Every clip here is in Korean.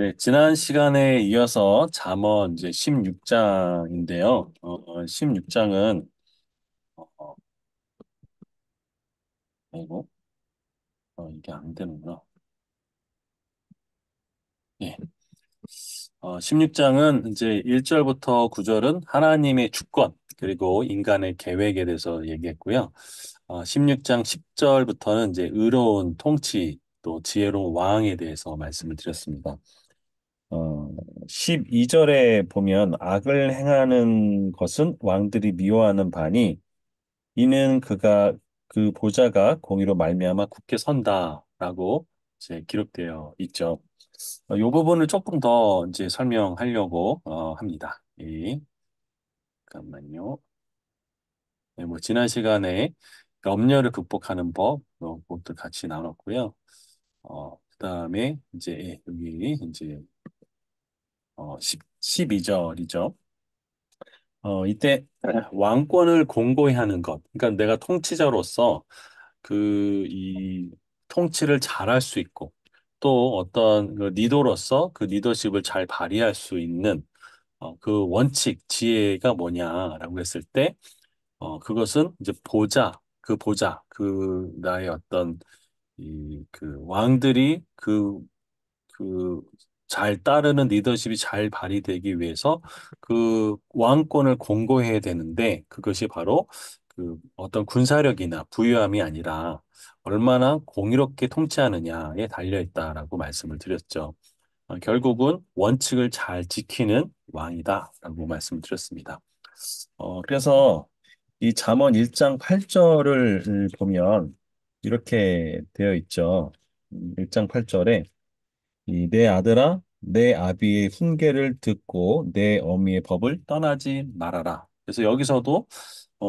네, 지난 시간에 이어서 잠언 이제 16장인데요. 16장은 아이고, 이게 안 되는구나. 예. 16장은 이제 1절부터 9절은 하나님의 주권, 그리고 인간의 계획에 대해서 얘기했고요. 16장 10절부터는 이제 의로운 통치, 또 지혜로운 왕에 대해서 말씀을 드렸습니다. 어, 12절에 보면 악을 행하는 것은 왕들이 미워하는 바니 이는 그 보좌가 공의로 말미암아 굳게 선다라고 이제 기록되어 있죠. 이 부분을 조금 더 이제 설명하려고 합니다. 잠깐만요. 네, 뭐 지난 시간에 염려를 극복하는 법, 그것도 같이 나눴고요. 그다음에 이제 여기 이제 12절이죠. 이때 왕권을 공고히 하는 것. 그러니까 내가 통치자로서 이 통치를 잘할 수 있고 또 어떤 그 리더로서 그 리더십을 잘 발휘할 수 있는 그 원칙, 지혜가 뭐냐라고 했을 때 그것은 이제 그 나의 어떤 그 왕들이 그 잘 따르는 리더십이 잘 발휘되기 위해서 그 왕권을 공고해야 되는데 그것이 바로 그 어떤 군사력이나 부유함이 아니라 얼마나 공의롭게 통치하느냐에 달려 있다라고 말씀을 드렸죠. 결국은 원칙을 잘 지키는 왕이다라고 말씀을 드렸습니다. 그래서 이 잠언 1장 8절을 보면 이렇게 되어 있죠. 1장 8절에 내 아들아, 내 아비의 훈계를 듣고 내 어미의 법을 떠나지 말아라. 그래서 여기서도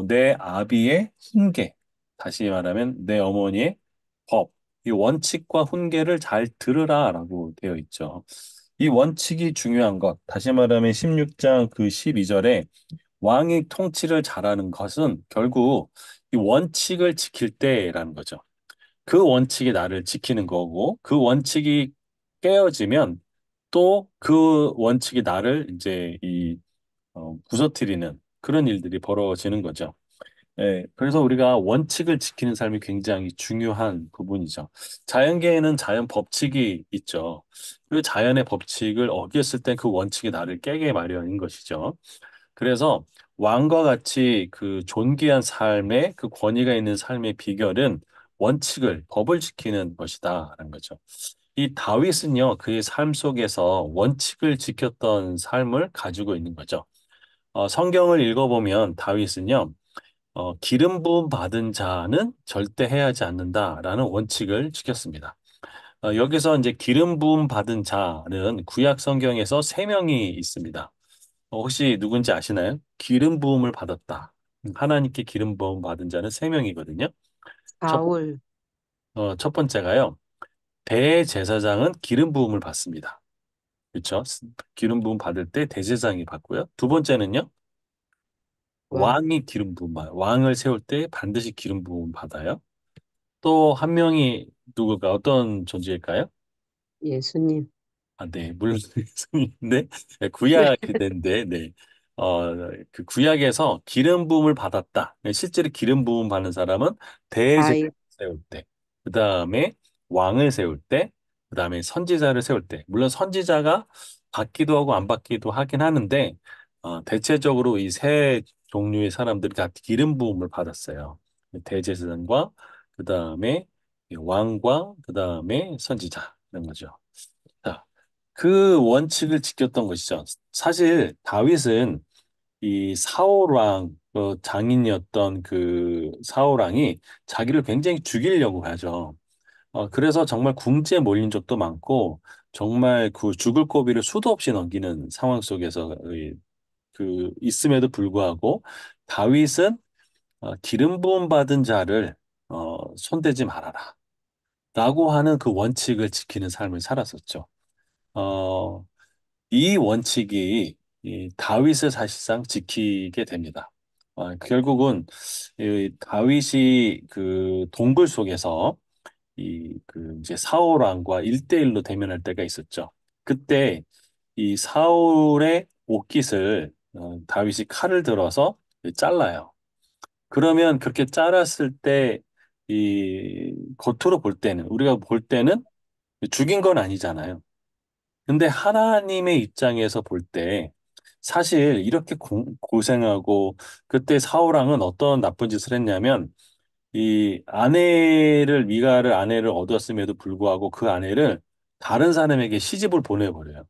내 아비의 훈계, 다시 말하면 내 어머니의 법, 이 원칙과 훈계를 잘 들으라라고 되어 있죠. 이 원칙이 중요한 것, 다시 말하면 16장 그 12절에 왕이 통치를 잘하는 것은 결국 이 원칙을 지킬 때라는 거죠. 그 원칙이 나를 지키는 거고 그 원칙이 깨어지면 또 그 원칙이 나를 이제 부서뜨리는 그런 일들이 벌어지는 거죠. 예, 그래서 우리가 원칙을 지키는 삶이 굉장히 중요한 부분이죠. 자연계에는 자연 법칙이 있죠. 그 자연의 법칙을 어겼을 때 그 원칙이 나를 깨게 마련인 것이죠. 그래서 왕과 같이 그 존귀한 삶의 그 권위가 있는 삶의 비결은 법을 지키는 것이다라는 거죠. 이 다윗은요, 그의 삶 속에서 원칙을 지켰던 삶을 가지고 있는 거죠. 성경을 읽어보면 다윗은요, 기름 부음 받은 자는 절대 해하지 않는다라는 원칙을 지켰습니다. 여기서 이제 기름 부음 받은 자는 구약 성경에서 세 명이 있습니다. 혹시 누군지 아시나요? 기름 부음을 받았다. 하나님께 기름 부음 받은 자는 세 명이거든요. 첫, 바울, 첫 번째가요. 대제사장은 기름 부음을 받습니다. 그렇죠? 기름 부음 받을 때 대제사장이 받고요. 두 번째는요. 왕, 왕을 세울 때 반드시 기름 부음 받아요. 또 한 명이 누구가 어떤 존재일까요? 예수님. 네, 물론 예수님인데 구약 시대인데, 네, 그 구약에서 기름 부음을 받았다. 실제로 기름 부음 받는 사람은 대제사장을 아이, 세울 때, 그 다음에 왕을 세울 때, 그 다음에 선지자를 세울 때, 물론 선지자가 받기도 하고 안 받기도 하긴 하는데, 대체적으로 이 세 종류의 사람들이 다 기름 부음을 받았어요. 대제사장과 그 다음에 왕과 그 다음에 선지자 이런 거죠. 자, 그 원칙을 지켰던 것이죠. 사실 다윗은 이 사울왕 장인이었던 그 사울왕이 자기를 굉장히 죽이려고 하죠. 그래서 정말 궁지에 몰린 적도 많고 정말 그 죽을 고비를 수도 없이 넘기는 상황 속에서 있음에도 불구하고 다윗은 기름 부음 받은 자를 손대지 말아라. 라고 하는 그 원칙을 지키는 삶을 살았었죠. 어, 이 원칙이 이 다윗을 사실상 지키게 됩니다. 결국은 이 다윗이 그 동굴 속에서 이 그 이제 사울 왕과 1대1로 대면할 때가 있었죠. 그때 이 사울의 옷깃을 다윗이 칼을 들어서 잘라요. 그러면 그렇게 잘랐을 때 이 겉으로 볼 때는 우리가 볼 때는 죽인 건 아니잖아요. 근데 하나님의 입장에서 볼 때 사실 이렇게 고생하고 그때 사울왕은 어떤 나쁜 짓을 했냐면 이 아내를 미가를 아내를 얻었음에도 불구하고 그 아내를 다른 사람에게 시집을 보내버려요.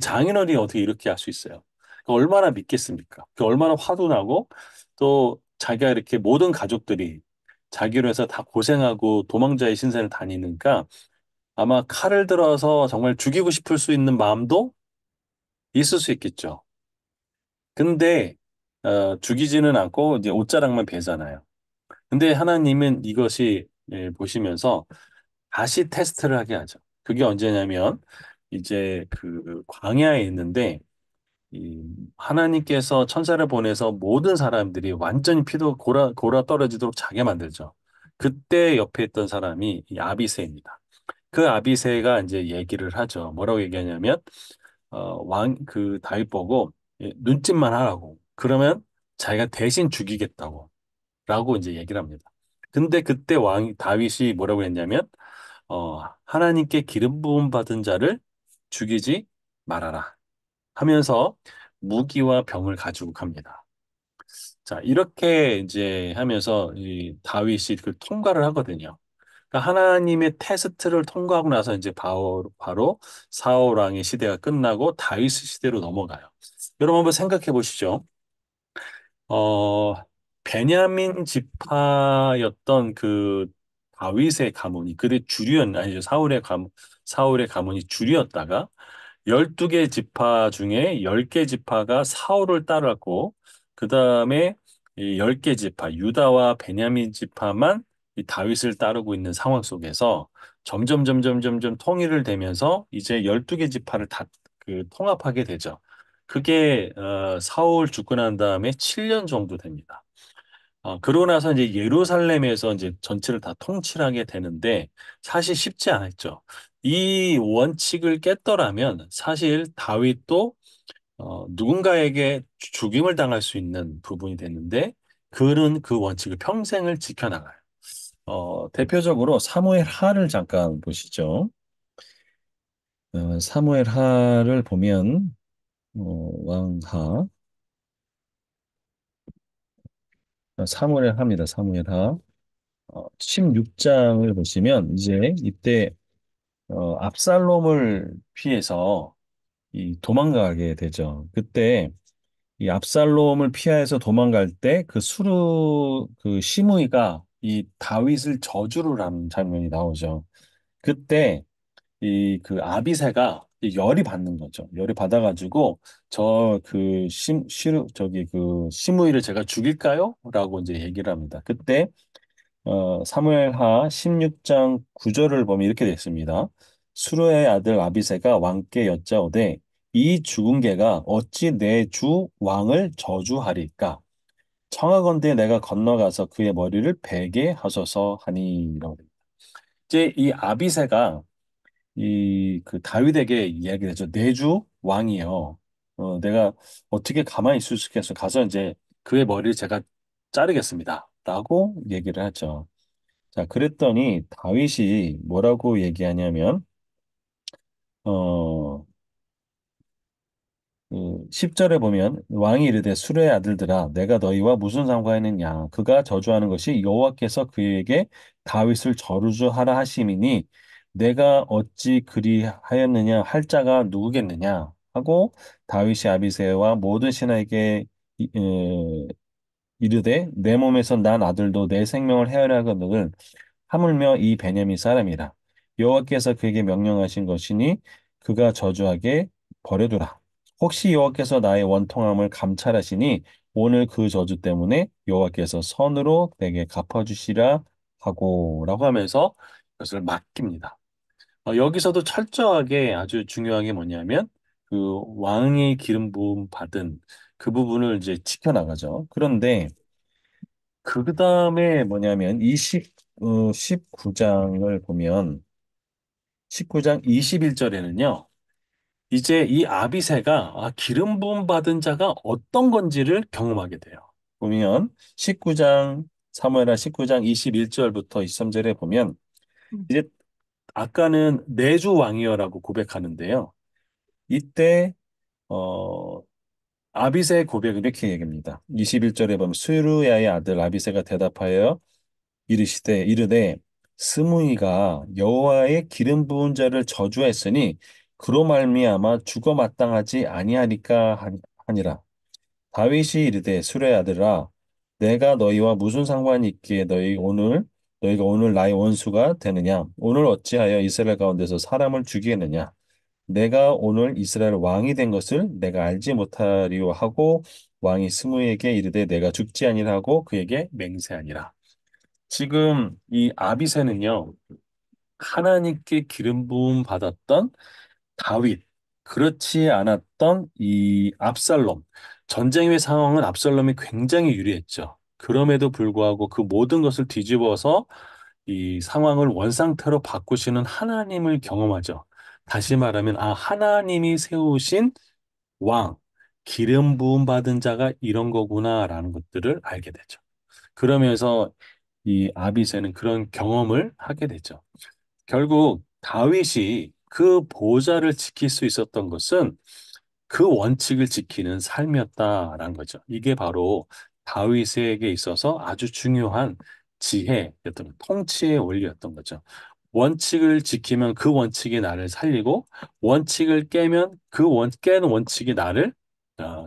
장인어른이 어떻게 이렇게 할 수 있어요? 얼마나 믿겠습니까? 얼마나 화도 나고 또 자기가 이렇게 모든 가족들이 자기로 해서 다 고생하고 도망자의 신세를 다니니까 아마 칼을 들어서 정말 죽이고 싶을 수 있는 마음도 있을 수 있겠죠. 근데 죽이지는 않고 이제 옷자락만 베잖아요. 근데 하나님은 이것이 보시면서 다시 테스트를 하게 하죠. 그게 언제냐면 이제 그 광야에 있는데 이 하나님께서 천사를 보내서 모든 사람들이 완전히 피도 골아 떨어지도록 자게 만들죠. 그때 옆에 있던 사람이 이 아비새입니다. 그 아비새가 이제 얘기를 하죠. 뭐라고 얘기하냐면 그 다윗 보고 눈짓만 하라고. 그러면 자기가 대신 죽이겠다고. 라고 이제 얘기를 합니다. 근데 그때 다윗이 뭐라고 했냐면, 하나님께 기름 부음 받은 자를 죽이지 말아라 하면서 무기와 병을 가지고 갑니다. 자, 이렇게 이제 하면서 이 다윗이 그 통과를 하거든요. 그러니까 하나님의 테스트를 통과하고 나서 이제 바로 사울 왕의 시대가 끝나고 다윗 시대로 넘어가요. 여러분 한번 생각해 보시죠. 어, 베냐민 지파였던 그 다윗의 가문이 그대 주류였 아니죠. 사울의 가문이 주류였다가 12개 지파 중에 10개 지파가 사울을 따랐고 그다음에 이 10개 지파 유다와 베냐민 지파만 이 다윗을 따르고 있는 상황 속에서 점점 통일을 되면서 이제 12개 지파를 다 그 통합하게 되죠. 그게 사울 죽고 난 다음에 7년 정도 됩니다. 그러고 나서 이제 예루살렘에서 이제 전체를 다 통치하게 되는데 사실 쉽지 않았죠. 이 원칙을 깼더라면 사실 다윗도 누군가에게 죽임을 당할 수 있는 부분이 됐는데 그는 그 원칙을 평생을 지켜나가요. 대표적으로 사무엘 하를 잠깐 보시죠. 사무엘 하를 보면 왕하 사무엘 하입니다. 사무엘 하 16장을 보시면 이제 이때 압살롬을 피해서 이 도망가게 되죠. 그때 이 압살롬을 피해서 도망갈 때 그 수르 그 시므이가 이 다윗을 저주를 하는 장면이 나오죠. 그때 이 그 아비새가 이 열이 받는 거죠. 열이 받아가지고 저 그 저기 그 시므이를 제가 죽일까요? 라고 이제 얘기를 합니다. 그때 사무엘하 16장 9절을 보면 이렇게 되어 있습니다. 수르의 아들 아비새가 왕께 여짜오되 이 죽은 개가 어찌 내 주 왕을 저주하리까? 청하건대 내가 건너가서 그의 머리를 베게 하소서 하니라고 됩니다. 이제 이 아비새가 이 그 다윗에게 이야기를 하죠. 내 주 왕이요. 내가 어떻게 가만히 있을 수 있겠어? 가서 이제 그의 머리를 제가 자르겠습니다. 라고 얘기를 하죠. 자, 그랬더니 다윗이 뭐라고 얘기하냐면, 어, 10절에 보면 왕이 이르되 수레의 아들들아 내가 너희와 무슨 상관있느냐 그가 저주하는 것이 여호와께서 그에게 다윗을 저주하라 하심이니 내가 어찌 그리하였느냐 할 자가 누구겠느냐 하고 다윗이 아비새와 모든 신하에게 이르되 내 몸에서 난 아들도 내 생명을 헤아려 하거늘 하물며 이 베냐민 사람이라 여호와께서 그에게 명령하신 것이니 그가 저주하게 버려두라. 혹시 여호와께서 나의 원통함을 감찰하시니 오늘 그 저주 때문에 여호와께서 선으로 내게 갚아주시라 하고라고 하면서 그것을 맡깁니다. 여기서도 철저하게 아주 중요한 게 뭐냐면 그 왕이 기름 부음 받은 그 부분을 이제 지켜나가죠. 그런데 그 다음에 뭐냐면 19장을 보면 19장 21절에는요. 이제 이 아비새가 기름 부음 받은 자가 어떤 건지를 경험하게 돼요. 보면 19장 사무엘하 19장 21절부터 23절에 보면 이제 아까는 내주 왕이여라고 고백하는데요. 이때 어 아비새의 고백을 이렇게 얘기합니다. 21절에 보면 수루야의 아들 아비새가 대답하여 이르되 스무이가 여호와의 기름 부은 자를 저주했으니 그로 말미암아 죽어 마땅하지 아니하리까 하니라. 다윗이 이르되 수레 아들아 내가 너희와 무슨 상관이 있기에 너희가 오늘 나의 원수가 되느냐 오늘 어찌하여 이스라엘 가운데서 사람을 죽이겠느냐 내가 오늘 이스라엘 왕이 된 것을 내가 알지 못하리오 하고 왕이 스무에게 이르되 내가 죽지 아니라 하고 그에게 맹세하니라. 지금 이 아비새는요, 하나님께 기름 부음 받았던 다윗, 그렇지 않았던 이 압살롬. 전쟁의 상황은 압살롬이 굉장히 유리했죠. 그럼에도 불구하고 그 모든 것을 뒤집어서 이 상황을 원상태로 바꾸시는 하나님을 경험하죠. 다시 말하면, 하나님이 세우신 왕, 기름 부음 받은 자가 이런 거구나라는 것들을 알게 되죠. 그러면서 이 아비새는 그런 경험을 하게 되죠. 결국 다윗이 그 보좌를 지킬 수 있었던 것은 그 원칙을 지키는 삶이었다라는 거죠. 이게 바로 다윗에게 있어서 아주 중요한 지혜였던 통치의 원리였던 거죠. 원칙을 지키면 그 원칙이 나를 살리고 원칙을 깨면 깬 원칙이 나를 어,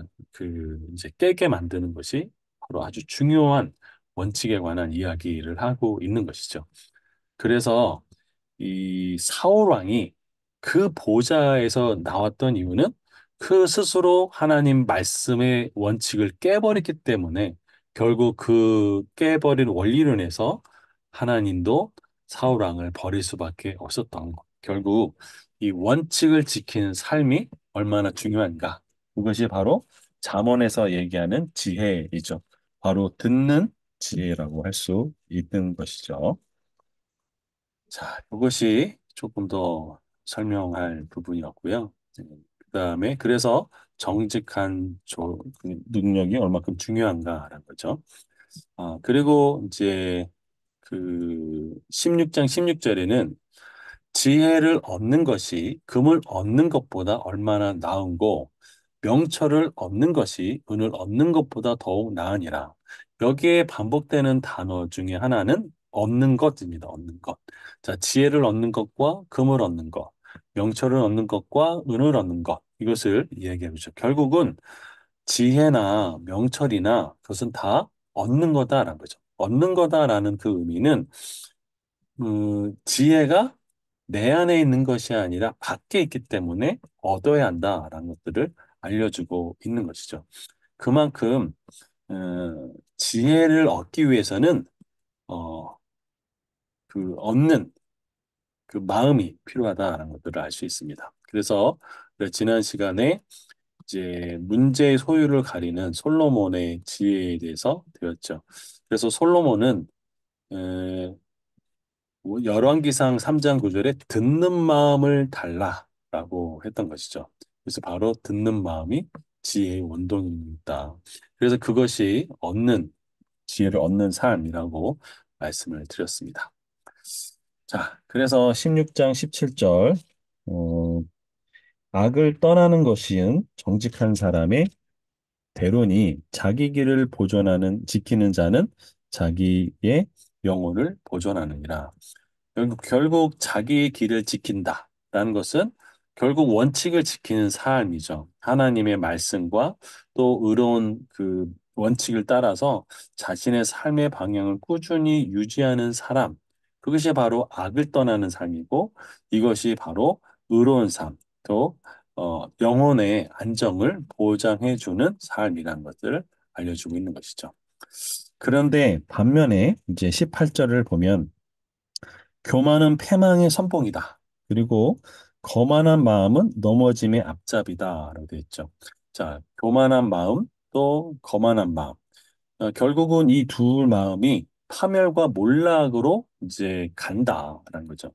이제 깨게 만드는 것이 바로 아주 중요한 원칙에 관한 이야기를 하고 있는 것이죠. 그래서 이 사울 왕이 그 보좌에서 나왔던 이유는 그 스스로 하나님 말씀의 원칙을 깨버렸기 때문에 결국 그 깨버린 원리로 인해서 하나님도 사울 왕을 버릴 수밖에 없었던 것. 결국 이 원칙을 지키는 삶이 얼마나 중요한가. 그것이 바로 잠언에서 얘기하는 지혜이죠. 바로 듣는 지혜라고 할 수 있는 것이죠. 자, 이것이 조금 더 설명할 부분이었고요. 그다음에 그래서 정직한 그 능력이 얼마큼 중요한가라는 거죠. 그리고 이제 그 16장 16절에는 지혜를 얻는 것이 금을 얻는 것보다 얼마나 나은고 명철을 얻는 것이 은을 얻는 것보다 더욱 나으니라. 여기에 반복되는 단어 중에 하나는 얻는 것입니다. 얻는 것. 자, 지혜를 얻는 것과 금을 얻는 것, 명철을 얻는 것과 은을 얻는 것. 이것을 이야기해 보죠. 결국은 지혜나 명철이나 그것은 다 얻는 거다라는 거죠. 얻는 거다라는 그 의미는 지혜가 내 안에 있는 것이 아니라 밖에 있기 때문에 얻어야 한다라는 것들을 알려주고 있는 것이죠. 그만큼 지혜를 얻기 위해서는 어, 얻는 그 마음이 필요하다라는 것들을 알 수 있습니다. 그래서 지난 시간에 이제 문제의 소유를 가리는 솔로몬의 지혜에 대해서 배웠죠. 그래서 솔로몬은 열왕기상 3장 9절에 듣는 마음을 달라라고 했던 것이죠. 그래서 바로 듣는 마음이 지혜의 원동입니다. 그래서 그것이 지혜를 얻는 삶이라고 말씀을 드렸습니다. 자, 그래서 16장 17절, 어, 악을 떠나는 것이은 정직한 사람의 대론이 자기 길을 지키는 자는 자기의 영혼을 보존하느니라. 결국 자기의 길을 지킨다라는 것은 결국 원칙을 지키는 삶이죠. 하나님의 말씀과 또 의로운 그 원칙을 따라서 자신의 삶의 방향을 꾸준히 유지하는 사람. 그것이 바로 악을 떠나는 삶이고 이것이 바로 의로운 삶, 또 영혼의 안정을 보장해 주는 삶이라는 것들을 알려주고 있는 것이죠. 그런데 반면에 이제 18절을 보면 교만은 패망의 선봉이다. 그리고 거만한 마음은 넘어짐의 앞잡이다라고 되어 있죠. 자, 교만한 마음 또 거만한 마음. 결국은 이 두 마음이 파멸과 몰락으로 이제 간다라는 거죠.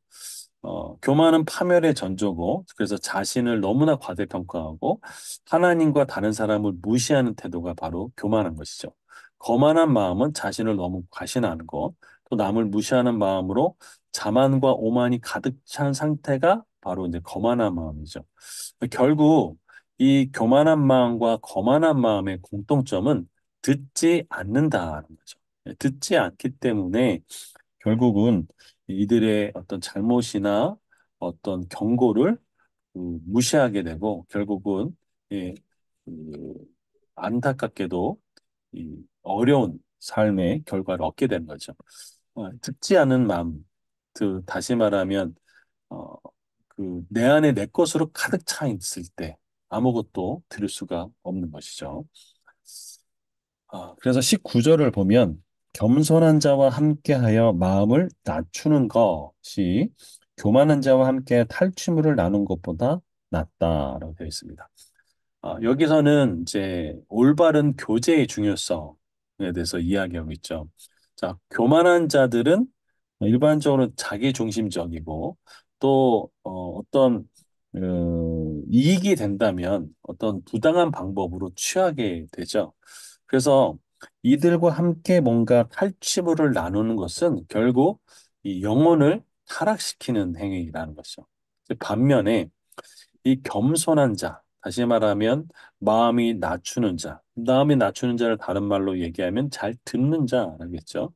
교만은 파멸의 전조고, 그래서 자신을 너무나 과대평가하고 하나님과 다른 사람을 무시하는 태도가 바로 교만한 것이죠. 거만한 마음은 자신을 너무 과신하는 것, 또 남을 무시하는 마음으로 자만과 오만이 가득 찬 상태가 바로 이제 거만한 마음이죠. 결국 이 교만한 마음과 거만한 마음의 공통점은 듣지 않는다는 거죠. 듣지 않기 때문에 결국은 이들의 어떤 잘못이나 어떤 경고를 무시하게 되고 결국은 예, 그 안타깝게도 이 어려운 삶의 결과를 얻게 되는 거죠. 듣지 않은 마음, 다시 말하면 어, 내 안에 내 것으로 가득 차 있을 때 아무것도 들을 수가 없는 것이죠. 그래서 19절을 보면 겸손한 자와 함께하여 마음을 낮추는 것이 교만한 자와 함께 탈취물을 나눈 것보다 낫다라고 되어 있습니다. 여기서는 이제 올바른 교제의 중요성에 대해서 이야기하고 있죠. 자, 교만한 자들은 일반적으로 자기 중심적이고 또 어떤 이익이 된다면 어떤 부당한 방법으로 취하게 되죠. 그래서 이들과 함께 뭔가 탈취물을 나누는 것은 결국 이 영혼을 타락시키는 행위라는 것이죠. 반면에 이 겸손한 자, 다시 말하면 마음이 낮추는 자를 다른 말로 얘기하면 잘 듣는 자라겠죠.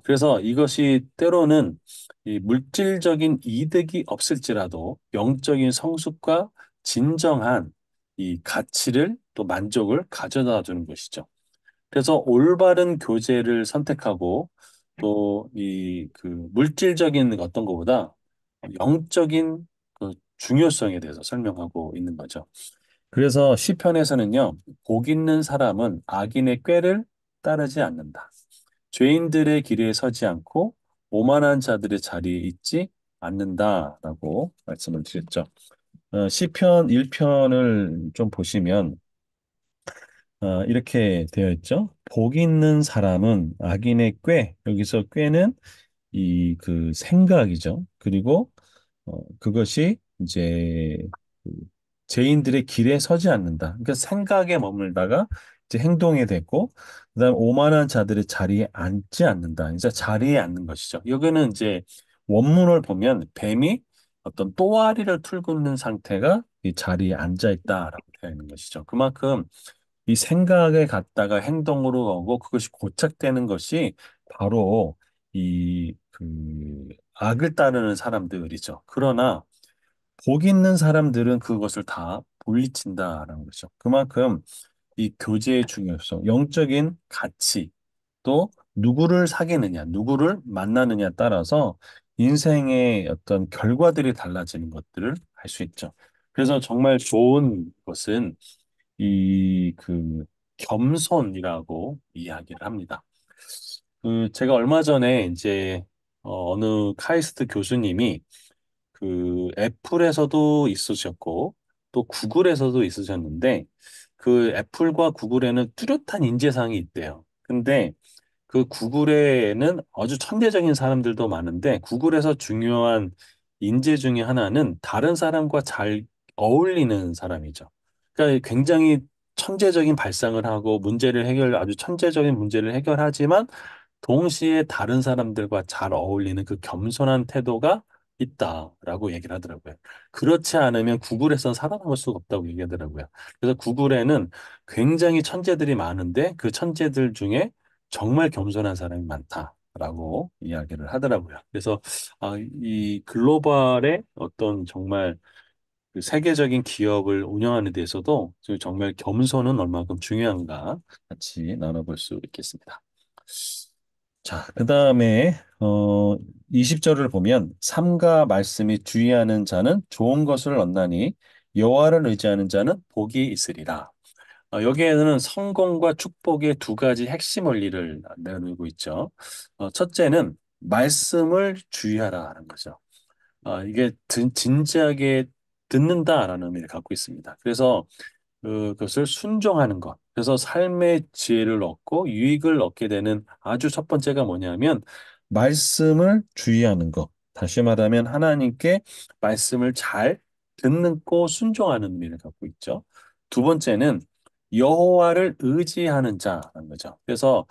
그래서 이것이 때로는 이 물질적인 이득이 없을지라도 영적인 성숙과 진정한 이 가치를 또 만족을 가져다 주는 것이죠. 그래서 올바른 교제를 선택하고 또 이 그 물질적인 어떤 것보다 영적인 그 중요성에 대해서 설명하고 있는 거죠. 그래서 시편에서는요, 복 있는 사람은 악인의 꾀를 따르지 않는다. 죄인들의 길에 서지 않고 오만한 자들의 자리에 있지 않는다라고 말씀을 드렸죠. 시편 1편을 좀 보시면 이렇게 되어 있죠. 복 있는 사람은 악인의 여기서 꾀는 이 그 생각이죠. 그리고 그것이 이제 그 죄인들의 길에 서지 않는다. 그러니까 생각에 머물다가 이제 행동에 됐고, 그다음 오만한 자들의 자리에 앉지 않는다. 이제 자리에 앉는 것이죠. 여기는 이제 원문을 보면 뱀이 어떤 또아리를 뚫는 상태가 이 자리에 앉아 있다라고 되어 있는 것이죠. 그만큼 이 생각에 갔다가 행동으로 오고 그것이 고착되는 것이 바로 이 악을 따르는 사람들이죠. 그러나 복 있는 사람들은 그것을 다 분리친다라는 거죠. 그만큼 이 교제의 중요성, 영적인 가치, 또 누구를 사귀느냐, 누구를 만나느냐에 따라서 인생의 어떤 결과들이 달라지는 것들을 알 수 있죠. 그래서 정말 좋은 것은 겸손이라고 이야기를 합니다. 제가 얼마 전에 이제 어느 카이스트 교수님이 애플에서도 있으셨고 또 구글에서도 있으셨는데 그 애플과 구글에는 뚜렷한 인재상이 있대요. 근데 그 구글에는 아주 천재적인 사람들도 많은데 구글에서 중요한 인재 중에 하나는 다른 사람과 잘 어울리는 사람이죠. 그러니까 굉장히 천재적인 발상을 하고 아주 천재적인 문제를 해결하지만 동시에 다른 사람들과 잘 어울리는 그 겸손한 태도가 있다라고 얘기를 하더라고요. 그렇지 않으면 구글에선 살아남을 수가 없다고 얘기하더라고요. 그래서 구글에는 굉장히 천재들이 많은데 그 천재들 중에 정말 겸손한 사람이 많다라고 이야기를 하더라고요. 그래서 이 글로벌의 어떤 정말 그 세계적인 기업을 운영하는 데서도 정말 겸손은 얼마큼 중요한가 같이 나눠볼 수 있겠습니다. 자, 그다음에 20절을 보면 삼가 말씀이 주의하는 자는 좋은 것을 얻나니 여호와를 의지하는 자는 복이 있으리라. 여기에는 성공과 축복의 두 가지 핵심 원리를 내놓고 있죠. 첫째는 말씀을 주의하라 하는 거죠. 이게 진지하게 듣는다라는 의미를 갖고 있습니다. 그래서 그것을 순종하는 것. 그래서 삶의 지혜를 얻고 유익을 얻게 되는 아주 첫 번째가 뭐냐면 말씀을 주의하는 것. 다시 말하면 하나님께 말씀을 잘 듣고 순종하는 의미를 갖고 있죠. 두 번째는 여호와를 의지하는 자라는 거죠. 그래서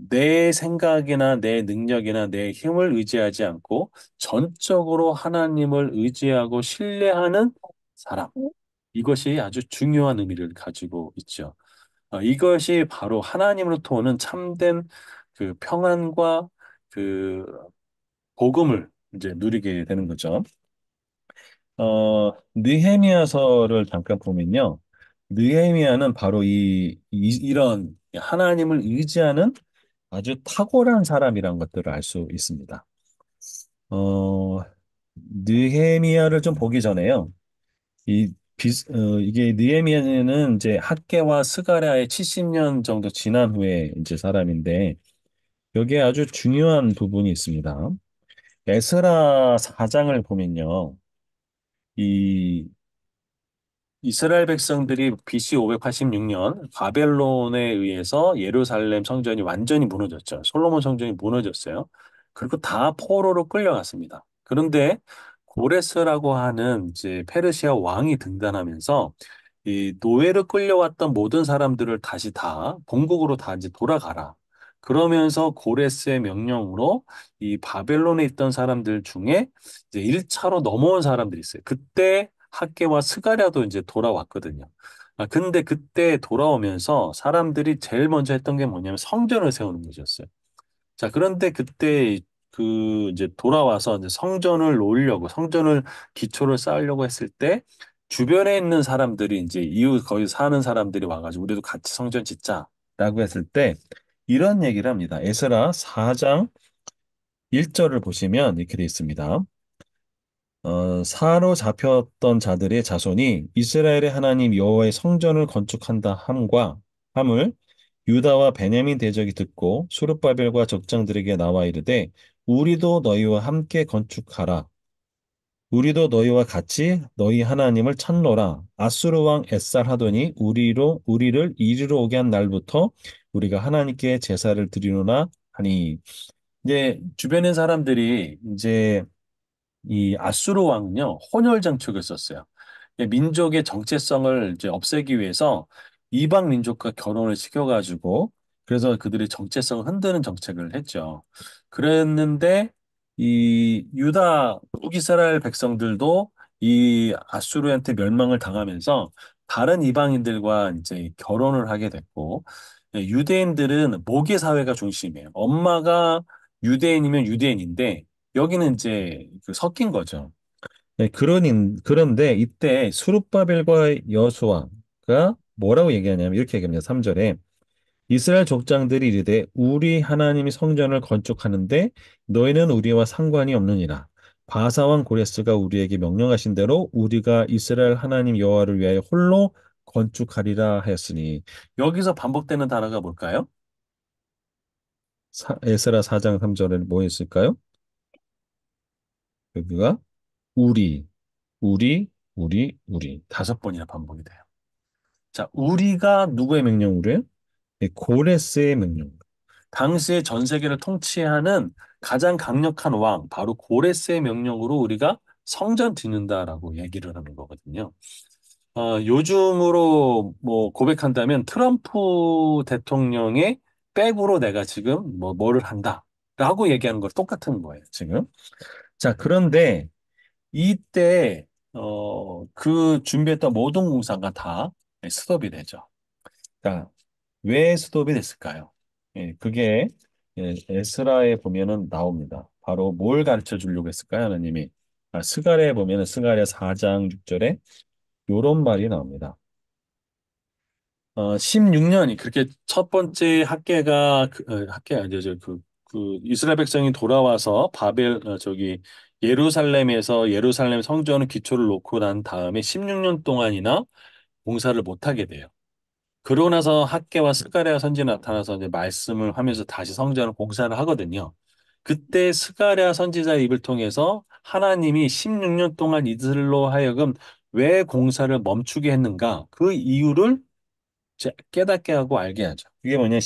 내 생각이나 내 능력이나 내 힘을 의지하지 않고 전적으로 하나님을 의지하고 신뢰하는 사람. 이것이 아주 중요한 의미를 가지고 있죠. 이것이 바로 하나님으로부터 오는 참된 그 평안과 그 복음을 이제 누리게 되는 거죠. 느헤미야서를 잠깐 보면요. 느헤미야는 바로 이런 하나님을 의지하는 아주 탁월한 사람이란 것들을 알 수 있습니다. 어, 느헤미야를 좀 보기 전에요. 이게 느헤미야는 이제 학개와 스가랴의 70년 정도 지난 후에 이제 사람인데 여기에 아주 중요한 부분이 있습니다. 에스라 4장을 보면요. 이 이스라엘 백성들이 BC 586년 바벨론에 의해서 예루살렘 성전이 완전히 무너졌죠. 솔로몬 성전이 무너졌어요. 그리고 다 포로로 끌려갔습니다. 그런데 고레스라고 하는 이제 페르시아 왕이 등단하면서 이 노예로 끌려왔던 모든 사람들을 다시 다 본국으로 다 이제 돌아가라. 그러면서 고레스의 명령으로 이 바벨론에 있던 사람들 중에 이제 1차로 넘어온 사람들이 있어요. 그때 학개와 스가랴도 이제 돌아왔거든요. 근데 그때 돌아오면서 사람들이 제일 먼저 했던 게 뭐냐면 성전을 세우는 것이었어요. 자, 그런데 그때 그 이제 돌아와서 이제 성전을 놓으려고 성전을 기초를 쌓으려고 했을 때 주변에 있는 사람들이 이제 이웃 거기 사는 사람들이 와가지고 우리도 같이 성전 짓자라고 했을 때 이런 얘기를 합니다. 에스라 4장 1절을 보시면 이렇게 돼 있습니다. 사로잡혔던 자들의 자손이 이스라엘의 하나님 여호와의 성전을 건축한다 함을 유다와 베냐민 대적이 듣고 수르바벨과 적장들에게 나와 이르되 우리도 너희와 함께 건축하라. 우리도 너희와 같이 너희 하나님을 찾노라. 아수르 왕 에살 하더니 우리를 이리로 오게 한 날부터 우리가 하나님께 제사를 드리노라 하니 이제 주변의 사람들이 이제 이 아수르 왕은요, 혼혈 정책을 썼어요. 민족의 정체성을 이제 없애기 위해서 이방 민족과 결혼을 시켜가지고, 그래서 그들의 정체성을 흔드는 정책을 했죠. 그랬는데, 이 유다, 북이스라엘 백성들도 이 아수르한테 멸망을 당하면서 다른 이방인들과 이제 결혼을 하게 됐고, 유대인들은 모계 사회가 중심이에요. 엄마가 유대인이면 유대인인데, 여기는 이제 그 섞인 거죠. 네, 그런데 이때 수룹바벨과 여수아가 뭐라고 얘기하냐면 이렇게 얘기합니다. 3절에 이스라엘 족장들이 이르되 우리 하나님이 성전을 건축하는데 너희는 우리와 상관이 없느니라. 바사왕 고레스가 우리에게 명령하신 대로 우리가 이스라엘 하나님 여호와를 위하여 홀로 건축하리라 하였으니 여기서 반복되는 단어가 뭘까요? 에스라 4장 3절에 뭐 있을까요? 여기가 우리, 우리 다섯 번이나 반복이 돼요. 자, 우리가 누구의 명령으로 해요? 네, 고레스의 명령. 당시에 전 세계를 통치하는 가장 강력한 왕, 바로 고레스의 명령으로 우리가 성전 짓는다라고 얘기를 하는 거거든요. 요즘으로 뭐 고백한다면 트럼프 대통령의 백으로 내가 지금 뭐를 한다라고 얘기하는 거 똑같은 거예요, 지금. 자, 그런데 이때 그 준비했던 모든 공사가 다 스톱이 되죠. 자, 왜 스톱이 됐을까요? 예, 그게 에스라에 보면은 나옵니다. 바로 뭘 가르쳐 주려고 했을까요, 하나님이? 스가랴에 보면은 스가랴 4장 6절에 요런 말이 나옵니다. 16년이 그렇게 첫 번째 학계가 아니죠. 그 이스라엘 백성이 돌아와서 저기 예루살렘에서 예루살렘 성전의 기초를 놓고 난 다음에 16년 동안이나 공사를 못 하게 돼요. 그러고 나서 학계와 스가랴 선지 나타나서 이제 말씀을 하면서 다시 성전을 공사를 하거든요. 그때 스가랴 선지자의 입을 통해서 하나님이 16년 동안 이들로 하여금 왜 공사를 멈추게 했는가? 그 이유를 깨닫게 하고 알게 하죠. 그게 뭐냐,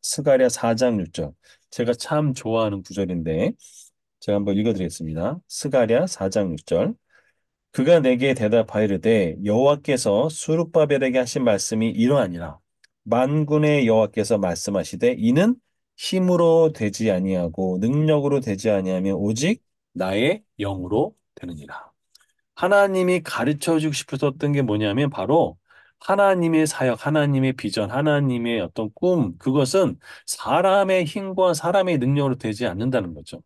스가랴 4장 6절. 제가 참 좋아하는 구절인데, 제가 한번 읽어드리겠습니다. 스가랴 4장 6절. 그가 내게 대답하이르되 여호와께서 수룹바벨에게 하신 말씀이 이러하니라. 만군의 여호와께서 말씀하시되 이는 힘으로 되지 아니하고 능력으로 되지 아니하며 오직 나의 영으로 되느니라. 하나님이 가르쳐 주고 싶으셨던 게 뭐냐면 바로 하나님의 사역, 하나님의 비전, 하나님의 어떤 꿈, 그것은 사람의 힘과 사람의 능력으로 되지 않는다는 거죠.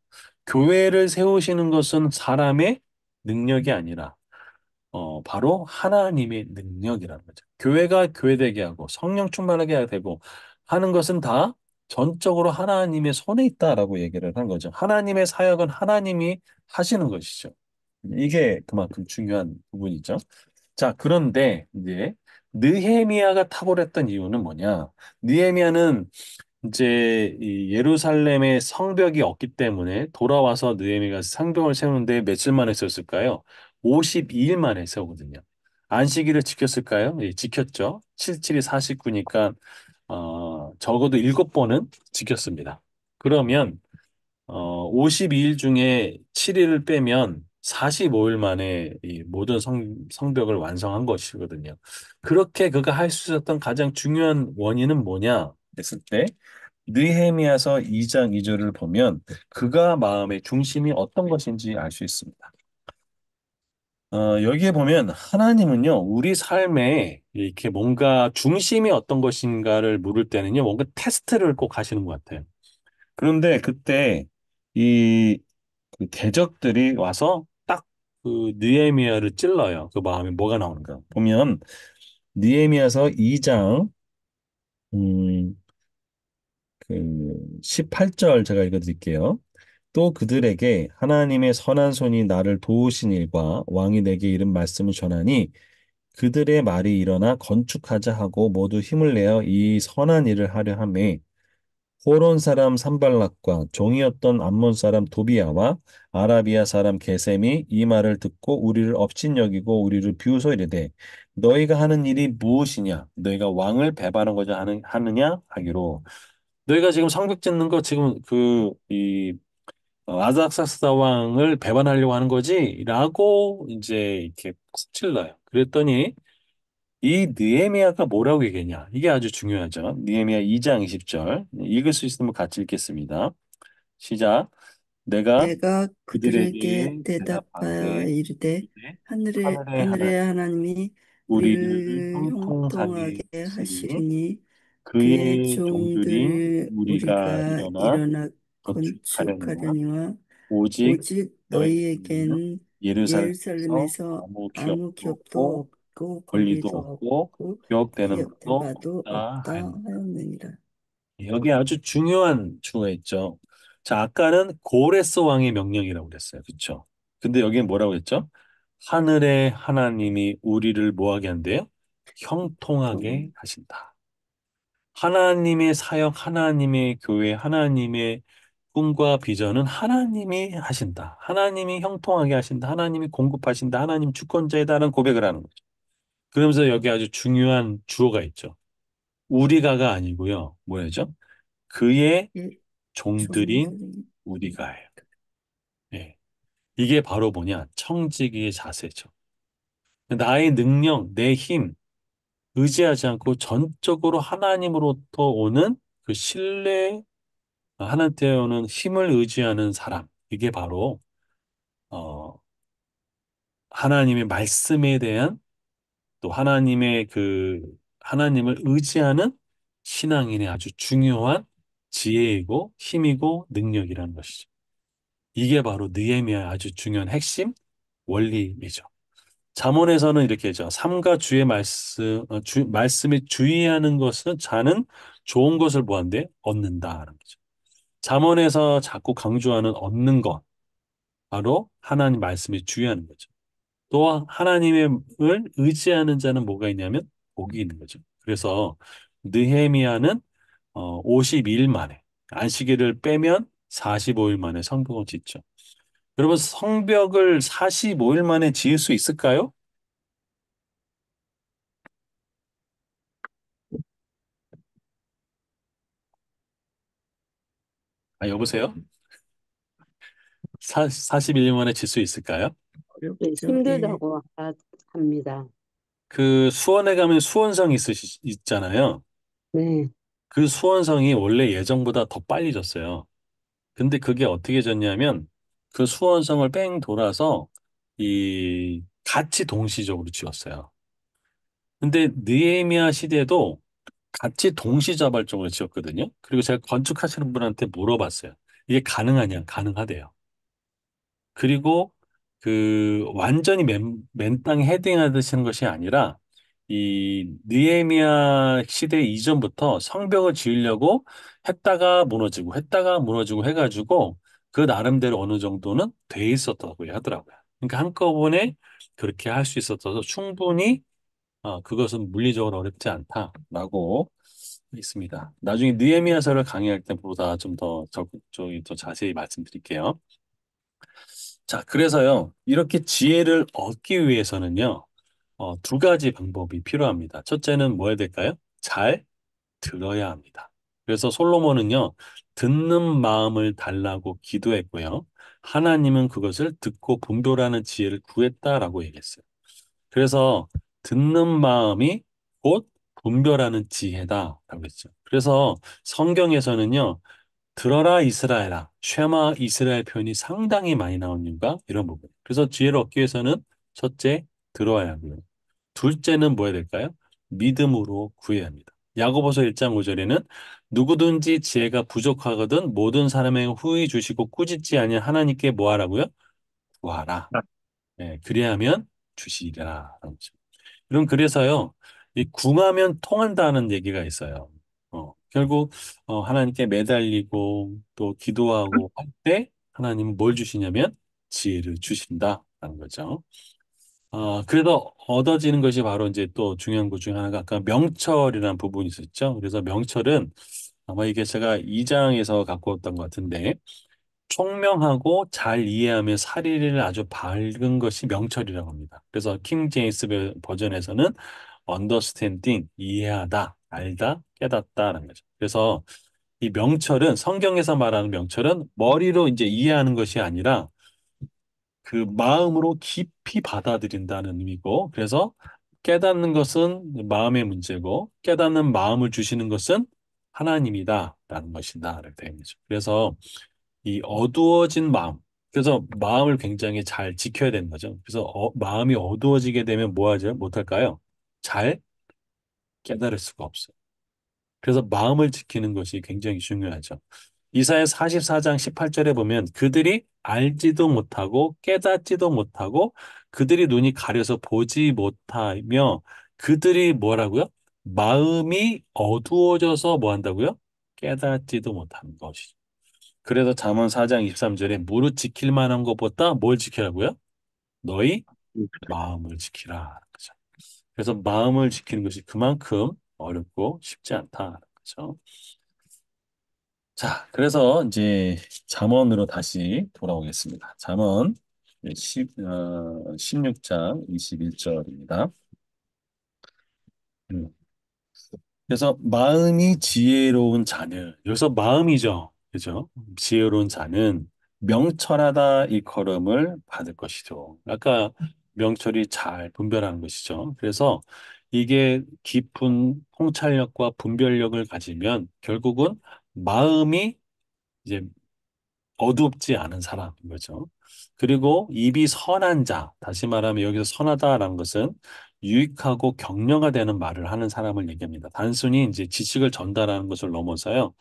교회를 세우시는 것은 사람의 능력이 아니라 바로 하나님의 능력이라는 거죠. 교회가 교회되게 하고 성령 충만하게 되고 하는 것은 다 전적으로 하나님의 손에 있다라고 얘기를 한 거죠. 하나님의 사역은 하나님이 하시는 것이죠. 이게 그만큼 중요한 부분이죠. 자, 그런데 이제 느헤미야가 탁월했던 이유는 뭐냐? 느헤미야는 이제 이 예루살렘의 성벽이 없기 때문에 돌아와서 느헤미야가 성벽을 세우는데 며칠 만에 세웠을까요? 52일 만에 세우거든요. 안식일을 지켰을까요? 예, 지켰죠. 77이 49니까 적어도 7번은 지켰습니다. 그러면 52일 중에 7일을 빼면 45일 만에 이 모든 성벽을 완성한 것이거든요. 그렇게 그가 할 수 있었던 가장 중요한 원인은 뭐냐 했을 때 느헤미야서 2장 2절을 보면 그가 마음의 중심이 어떤 것인지 알 수 있습니다. 여기에 보면 하나님은요, 우리 삶에 이렇게 뭔가 중심이 어떤 것인가를 물을 때는요, 뭔가 테스트를 꼭 하시는 것 같아요. 그런데 그때 이 그 대적들이 와서 딱 그 느헤미야를 찔러요. 그 마음에 뭐가 나오는가. 보면 느헤미야서 2장 그 18절 제가 읽어드릴게요. 또 그들에게 하나님의 선한 손이 나를 도우신 일과 왕이 내게 이른 말씀을 전하니 그들의 말이 일어나 건축하자 하고 모두 힘을 내어 이 선한 일을 하려 하매 호론 사람 산발락과 종이었던 암몬 사람 도비야와 아라비아 사람 게셈이 이 말을 듣고 우리를 업신여기고 우리를 비웃어 이르되 너희가 하는 일이 무엇이냐 너희가 왕을 배반하고자 하느냐 하기로 너희가 지금 성벽 짓는 거 지금 그이 아닥사스다 왕을 배반하려고 하는 거지? 라고 이제 이렇게 콕 찔러요. 그랬더니 이 느헤미야가 뭐라고 얘기했냐? 이게 아주 중요하죠. 느헤미야 2장 20절. 읽을 수 있으면 같이 읽겠습니다. 시작. 내가 내가 그들에게 그들에게 대답하여 대답하되 이르되 이르되 하늘의 하늘의 하나님 하나님이 우리를 우리를 형통하게 형통하게 하시니 하시리니 그의 그의 종들이 종들을 우리가 우리가 일어나 일어나 건축하려니와 건축하려니와 오직 오직 너희는 너희에겐 예루살렘에서 예루살렘에서 아무 아무 기업도 기업도 없고 없고 권리도 권리도 없고 없고 기업되는 기업된 것도 바도 없다 없다 하니 하였느니라. 여기 아주 중요한 주가 있죠. 자, 아까는 고레스 왕의 명령이라고 그랬어요. 그렇죠? 근데 여기는 뭐라고 했죠? 하늘의 하나님이 우리를 뭐하게 한대요? 형통하게 통 하신다. 하나님의 사역, 하나님의 교회, 하나님의 꿈과 비전은 하나님이 하신다. 하나님이 형통하게 하신다. 하나님이 공급하신다. 하나님 주권자이다라는 고백을 하는 거죠. 그러면서 여기 아주 중요한 주어가 있죠. 우리가가 아니고요. 뭐였죠? 그의 예, 종들인 종들이 우리가예요. 예. 이게 바로 뭐냐? 청지기의 자세죠. 나의 능력, 내 힘, 의지하지 않고 전적으로 하나님으로부터 오는 그 신뢰, 하나님께 오는 힘을 의지하는 사람. 이게 바로 어, 하나님의 말씀에 대한 또 하나님을 의지하는 신앙인의 아주 중요한 지혜이고 힘이고 능력이라는 것이죠. 이게 바로 느헤미야의 아주 중요한 핵심 원리이죠. 잠언에서는 이렇게 하죠. 삼가 주의 말씀에 주의하는 것은 자는 좋은 것을 보았는데 얻는다라는 거죠. 잠언에서 자꾸 강조하는 얻는 것, 바로 하나님 말씀에 주의하는 거죠. 또 하나님을 의지하는 자는 뭐가 있냐면 복이 있는 거죠. 그래서 느헤미야는 52일 만에 안식일을 빼면 45일 만에 성벽을 짓죠. 여러분 성벽을 45일 만에 지을 수 있을까요? 여보세요? 41년 만에 질 수 있을까요? 어렵죠. 예. 힘들다고 합니다. 그 수원에 가면 수원성 있잖아요. 네. 그 수원성이 원래 예정보다 더 빨리 졌어요. 근데 그게 어떻게 졌냐면 그 수원성을 뺑 돌아서 이 같이 동시적으로 지었어요. 근데 느헤미야 시대도 같이 동시자발적으로 지었거든요. 그리고 제가 건축하시는 분한테 물어봤어요. 이게 가능하냐? 가능하대요. 그리고 그 완전히 맨 땅에 헤딩하듯이 하는 것이 아니라 이 느헤미야 시대 이전부터 성벽을 지으려고 했다가 무너지고 했다가 무너지고 해가지고 그 나름대로 어느 정도는 돼 있었다고 하더라고요. 그러니까 한꺼번에 그렇게 할 수 있었어서 충분히 그것은 물리적으로 어렵지 않다라고 있습니다. 나중에 느헤미야서를 강의할 때보다 좀 더 적극적이 더 자세히 말씀드릴게요. 자, 그래서요, 이렇게 지혜를 얻기 위해서는요, 두 가지 방법이 필요합니다. 첫째는 뭐 해야 될까요? 잘 들어야 합니다. 그래서 솔로몬은요, 듣는 마음을 달라고 기도했고요. 하나님은 그것을 듣고 분별하는 지혜를 구했다라고 얘기했어요. 그래서 듣는 마음이 곧 분별하는 지혜다라고 했죠. 그래서 성경에서는요, 들어라 이스라엘아, 쉐마 이스라엘 표현이 상당히 많이 나온 이유가 이런 부분. 그래서 지혜를 얻기 위해서는 첫째, 들어야 하고요. 둘째는 뭐 해야 될까요? 믿음으로 구해야 합니다. 야고보서 1장 5절에는 누구든지 지혜가 부족하거든 모든 사람에게 후히 주시고 꾸짖지 아니한 하나님께 뭐 하라고요? 구하라. 예, 그리하면 주시리라. 그럼 그래서요, 이 궁하면 통한다는 얘기가 있어요. 결국 하나님께 매달리고 또 기도하고 할 때 하나님은 뭘 주시냐면 지혜를 주신다라는 거죠. 그래서 얻어지는 것이 바로 이제 또 중요한 것 중에 하나가 아까 명철이라는 부분이 있었죠. 그래서 명철은 아마 이게 제가 2장에서 갖고 왔던 것 같은데 총명하고 잘 이해하며 사리를 아주 밝은 것이 명철이라고 합니다. 그래서 킹 제임스 버전에서는 understanding, 이해하다, 알다, 깨닫다라는 거죠. 그래서 이 명철은 성경에서 말하는 명철은 머리로 이제 이해하는 것이 아니라 그 마음으로 깊이 받아들인다는 의미고, 그래서 깨닫는 것은 마음의 문제고, 깨닫는 마음을 주시는 것은 하나님이다라는 것이다. 이렇게 되는 거죠. 그래서 이 어두워진 마음. 그래서 마음을 굉장히 잘 지켜야 되는 거죠. 그래서 마음이 어두워지게 되면 뭐 하죠? 못할까요? 잘 깨달을 수가 없어요. 그래서 마음을 지키는 것이 굉장히 중요하죠. 이사야 44장 18절에 보면 그들이 알지도 못하고 깨닫지도 못하고 그들이 눈이 가려서 보지 못하며 그들이 뭐라고요? 마음이 어두워져서 뭐 한다고요? 깨닫지도 못하는 것이죠. 그래서 잠언 4장 23절에 무릇 지킬 만한 것보다 뭘 지키라고요? 너희 마음을 지키라. 그죠? 그래서 마음을 지키는 것이 그만큼 어렵고 쉽지 않다. 그죠? 자, 그래서 이제 잠언으로 다시 돌아오겠습니다. 잠언 16장 21절입니다. 그래서 마음이 지혜로운 자는 여기서 마음이죠. 그죠? 지혜로운 자는 명철하다 이 걸음을 받을 것이죠. 아까 명철이 잘 분별하는 것이죠. 그래서 이게 깊은 통찰력과 분별력을 가지면 결국은 마음이 이제 어둡지 않은 사람인 거죠. 그리고 입이 선한 자, 다시 말하면 여기서 선하다라는 것은 유익하고 격려가 되는 말을 하는 사람을 얘기합니다. 단순히 이제 지식을 전달하는 것을 넘어서요.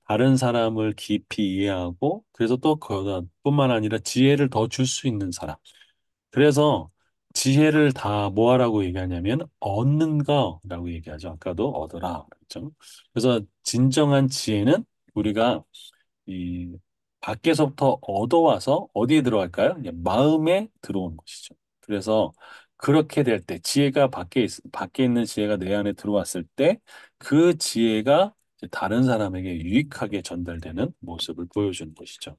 다른 사람을 깊이 이해하고 그래서 또 그뿐만 아니라 지혜를 더 줄 수 있는 사람. 그래서 지혜를 다 뭐하라고 얘기하냐면 얻는 거라고 얘기하죠. 아까도 얻어라 그랬죠. 그래서 진정한 지혜는 우리가 이 밖에서부터 얻어와서 어디에 들어갈까요? 이제 마음에 들어오는 것이죠. 그래서 그렇게 될 때 지혜가 밖에 있는 지혜가 내 안에 들어왔을 때 그 지혜가 이제 다른 사람에게 유익하게 전달되는 모습을 보여주는 것이죠.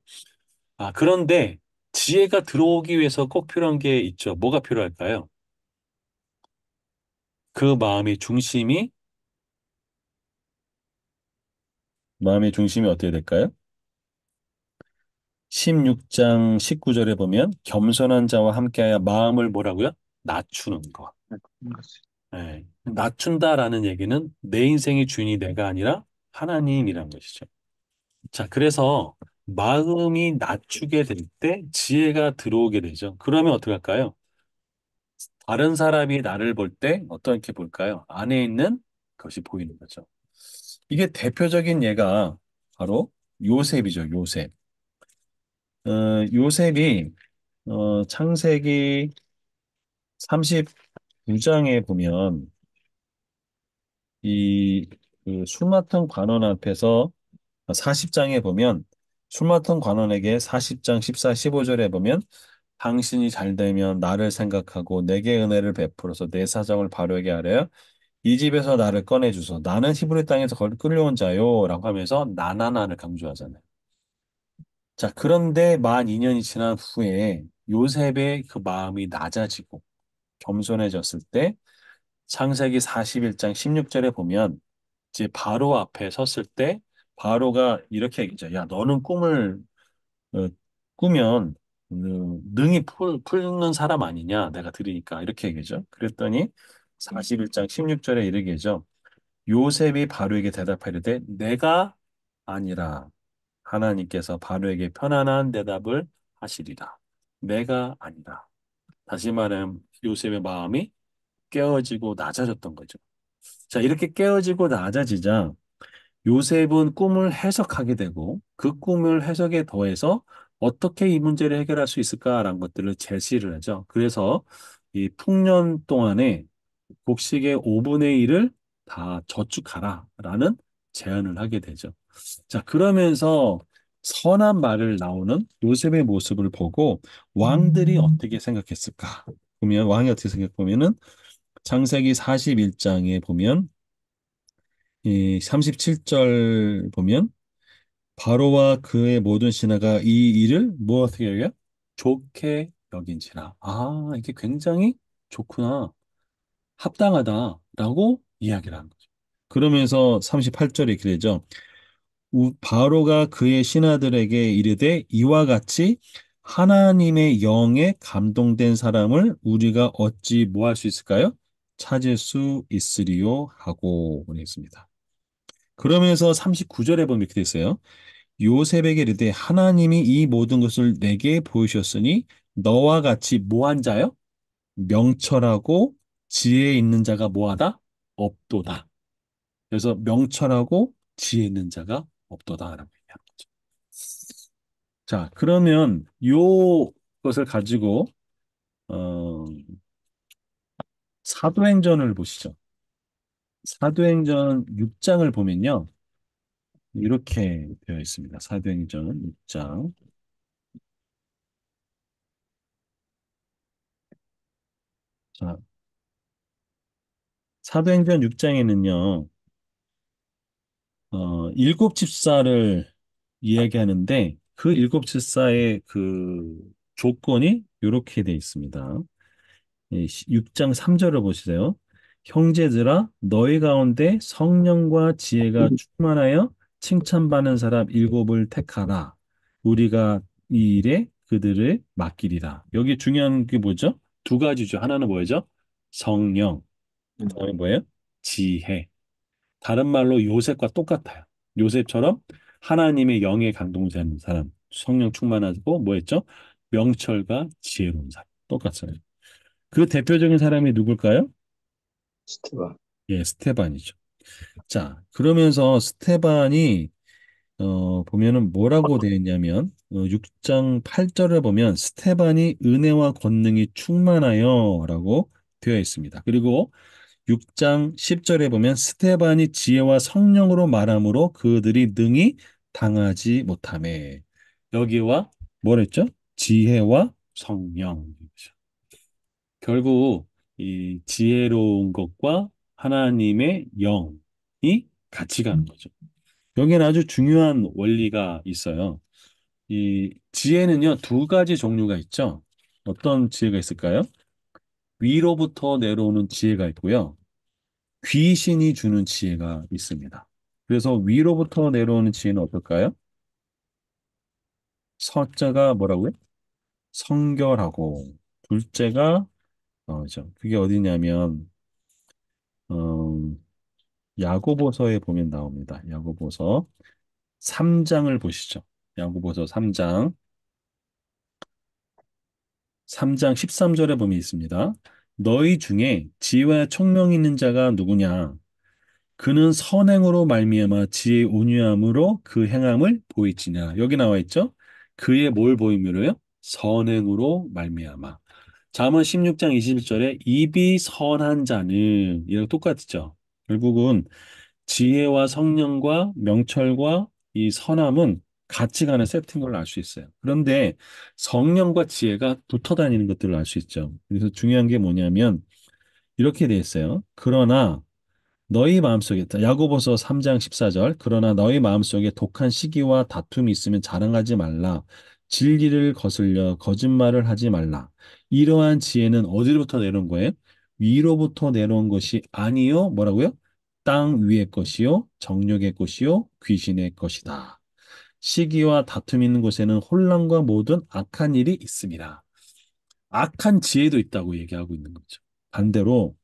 그런데 지혜가 들어오기 위해서 꼭 필요한 게 있죠. 뭐가 필요할까요? 그 마음의 중심이 어떻게 될까요? 16장 19절에 보면 겸손한 자와 함께하여 마음을 뭐라고요? 낮추는 것. 예, 낮춘다라는 얘기는 내 인생의 주인이 내가 아니라 하나님이란 것이죠. 자, 그래서 마음이 낮추게 될 때 지혜가 들어오게 되죠. 그러면 어떻게 할까요? 다른 사람이 나를 볼 때 어떻게 볼까요? 안에 있는 것이 보이는 거죠. 이게 대표적인 예가 바로 요셉이죠, 요셉. 요셉이 창세기 39장에 보면 이그 수마통 관원 앞에서 40장에 보면 수마통 관원에게 40장 14, 15절에 보면 당신이 잘 되면 나를 생각하고 내게 은혜를 베풀어서 내 사정을 바르게 하려 이 집에서 나를 꺼내주소. 나는 히브리 땅에서 끌려온 자요. 라고 하면서 나나나를 강조하잖아요. 자, 그런데 만 2년이 지난 후에 요셉의 그 마음이 낮아지고 겸손해졌을 때 창세기 41장 16절에 보면 이제 바로 앞에 섰을 때 바로가 이렇게 얘기죠. 야, 너는 꿈을 어, 꾸면 능히 푸는 사람 아니냐? 내가 들으니까 이렇게 얘기죠. 그랬더니 41장 16절에 이르게죠. 요셉이 바로에게 대답하려되 내가 아니라 하나님께서 바로에게 편안한 대답을 하시리라. 내가 아니라. 다시 말하면 요셉의 마음이 깨어지고 낮아졌던 거죠. 자, 이렇게 깨어지고 낮아지자 요셉은 꿈을 해석하게 되고 그 꿈을 해석에 더해서 어떻게 이 문제를 해결할 수 있을까라는 것들을 제시를 하죠. 그래서 이 풍년 동안에 곡식의 5분의 1을 다 저축하라라는 제안을 하게 되죠. 자, 그러면서 선한 말을 나오는 요셉의 모습을 보고 왕들이 어떻게 생각했을까? 보면 왕이 어떻게 생각보면은 창세기 41장에 보면 이 37절 보면 바로와 그의 모든 신하가 이 일을 뭐 어떻게 여겨요? 좋게 여긴지라. 아, 이게 굉장히 좋구나. 합당하다라고 이야기를 하는 거죠. 그러면서 38절에 이렇게 되죠. 바로가 그의 신하들에게 이르되 이와 같이 하나님의 영에 감동된 사람을 우리가 어찌 뭐 할 수 있을까요? 찾을 수 있으리요 하고 보냈습니다. 그러면서 39절에 보면 이렇게 돼 있어요. 요셉에게 이르되 하나님이 이 모든 것을 내게 보이셨으니 너와 같이 뭐한 자요? 명철하고 지혜 있는 자가 뭐하다? 없도다. 그래서 명철하고 지혜 있는 자가 없도다라고 얘기하는 거죠. 자, 그러면 요 것을 가지고 어, 사도행전을 보시죠. 사도행전 6장을 보면요. 이렇게 되어 있습니다. 사도행전 6장. 자, 사도행전 6장에는요. 일곱 집사를 이야기하는데 그 일곱 집사의 그 조건이 이렇게 돼 있습니다. 6장 3절을 보시세요. 형제들아 너희 가운데 성령과 지혜가 충만하여 칭찬받는 사람 일곱을 택하라. 우리가 이 일에 그들을 맡기리라. 여기 중요한 게 뭐죠? 두 가지죠. 하나는 뭐죠? 성령. 그다음에 뭐예요? 지혜. 다른 말로 요셉과 똑같아요. 요셉처럼 하나님의 영에 감동된 사람, 성령 충만하고 뭐였죠? 명철과 지혜로운 사람. 똑같아요. 그 대표적인 사람이 누굴까요? 스티브. 예, 스테반이죠. 자, 그러면서 스테반이 보면은 뭐라고 되어 있냐면 6장 8절을 보면 스테반이 은혜와 권능이 충만하여라고 되어 있습니다. 그리고 6장 10절에 보면 스테반이 지혜와 성령으로 말함으로 그들이 능히 당하지 못하매 여기와 뭐랬죠? 지혜와 성령. 결국 이 지혜로운 것과 하나님의 영이 같이 가는 거죠. 여기는 아주 중요한 원리가 있어요. 이 지혜는요, 두 가지 종류가 있죠. 어떤 지혜가 있을까요? 위로부터 내려오는 지혜가 있고요. 귀신이 주는 지혜가 있습니다. 그래서 위로부터 내려오는 지혜는 어떨까요? 서자가 뭐라고요? 성결하고 둘째가 그게 어디냐면 어, 야고보서에 보면 나옵니다. 야고보서 3장을 보시죠. 야고보서 3장 13절에 보면 있습니다. 너희 중에 지혜와 총명 있는 자가 누구냐? 그는 선행으로 말미암아 지혜 온유함으로 그 행함을 보이지냐. 여기 나와 있죠? 그의 뭘 보임으로요? 선행으로 말미암아. 잠언 16장 21절에 입이 선한 자는 이랑 똑같죠. 결국은 지혜와 성령과 명철과 이 선함은 같이 가는 세트인 걸 알 수 있어요. 그런데 성령과 지혜가 붙어 다니는 것들을 알 수 있죠. 그래서 중요한 게 뭐냐면 이렇게 돼 있어요. 그러나 너희 마음속에 야고보서 3장 14절 그러나 너희 마음속에 독한 시기와 다툼이 있으면 자랑하지 말라. 진리를 거슬려 거짓말을 하지 말라. 이러한 지혜는 어디로부터 내려온 거예요? 위로부터 내려온 것이 아니요. 뭐라고요? 땅 위의 것이요 정욕의 것이요 귀신의 것이다. 시기와 다툼 있는 곳에는 혼란과 모든 악한 일이 있습니다. 악한 지혜도 있다고 얘기하고 있는 거죠. 반대로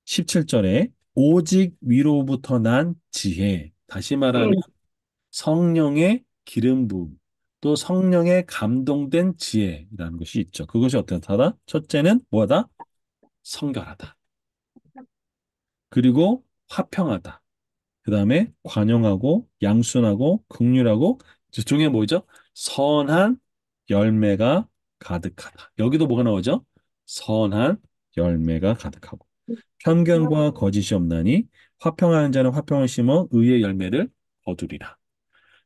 17절에 오직 위로부터 난 지혜. 다시 말하면 성령의 기름 부음, 또 성령의 감동된 지혜라는 것이 있죠. 그것이 어떻다? 첫째는 뭐다? 성결하다. 그리고 화평하다. 그 다음에 관용하고 양순하고 긍휼하고 중에 뭐죠? 선한 열매가 가득하다. 여기도 뭐가 나오죠? 선한 열매가 가득하고. 편견과 거짓이 없나니 화평하는 자는 화평을 심어 의의 열매를 거두리라.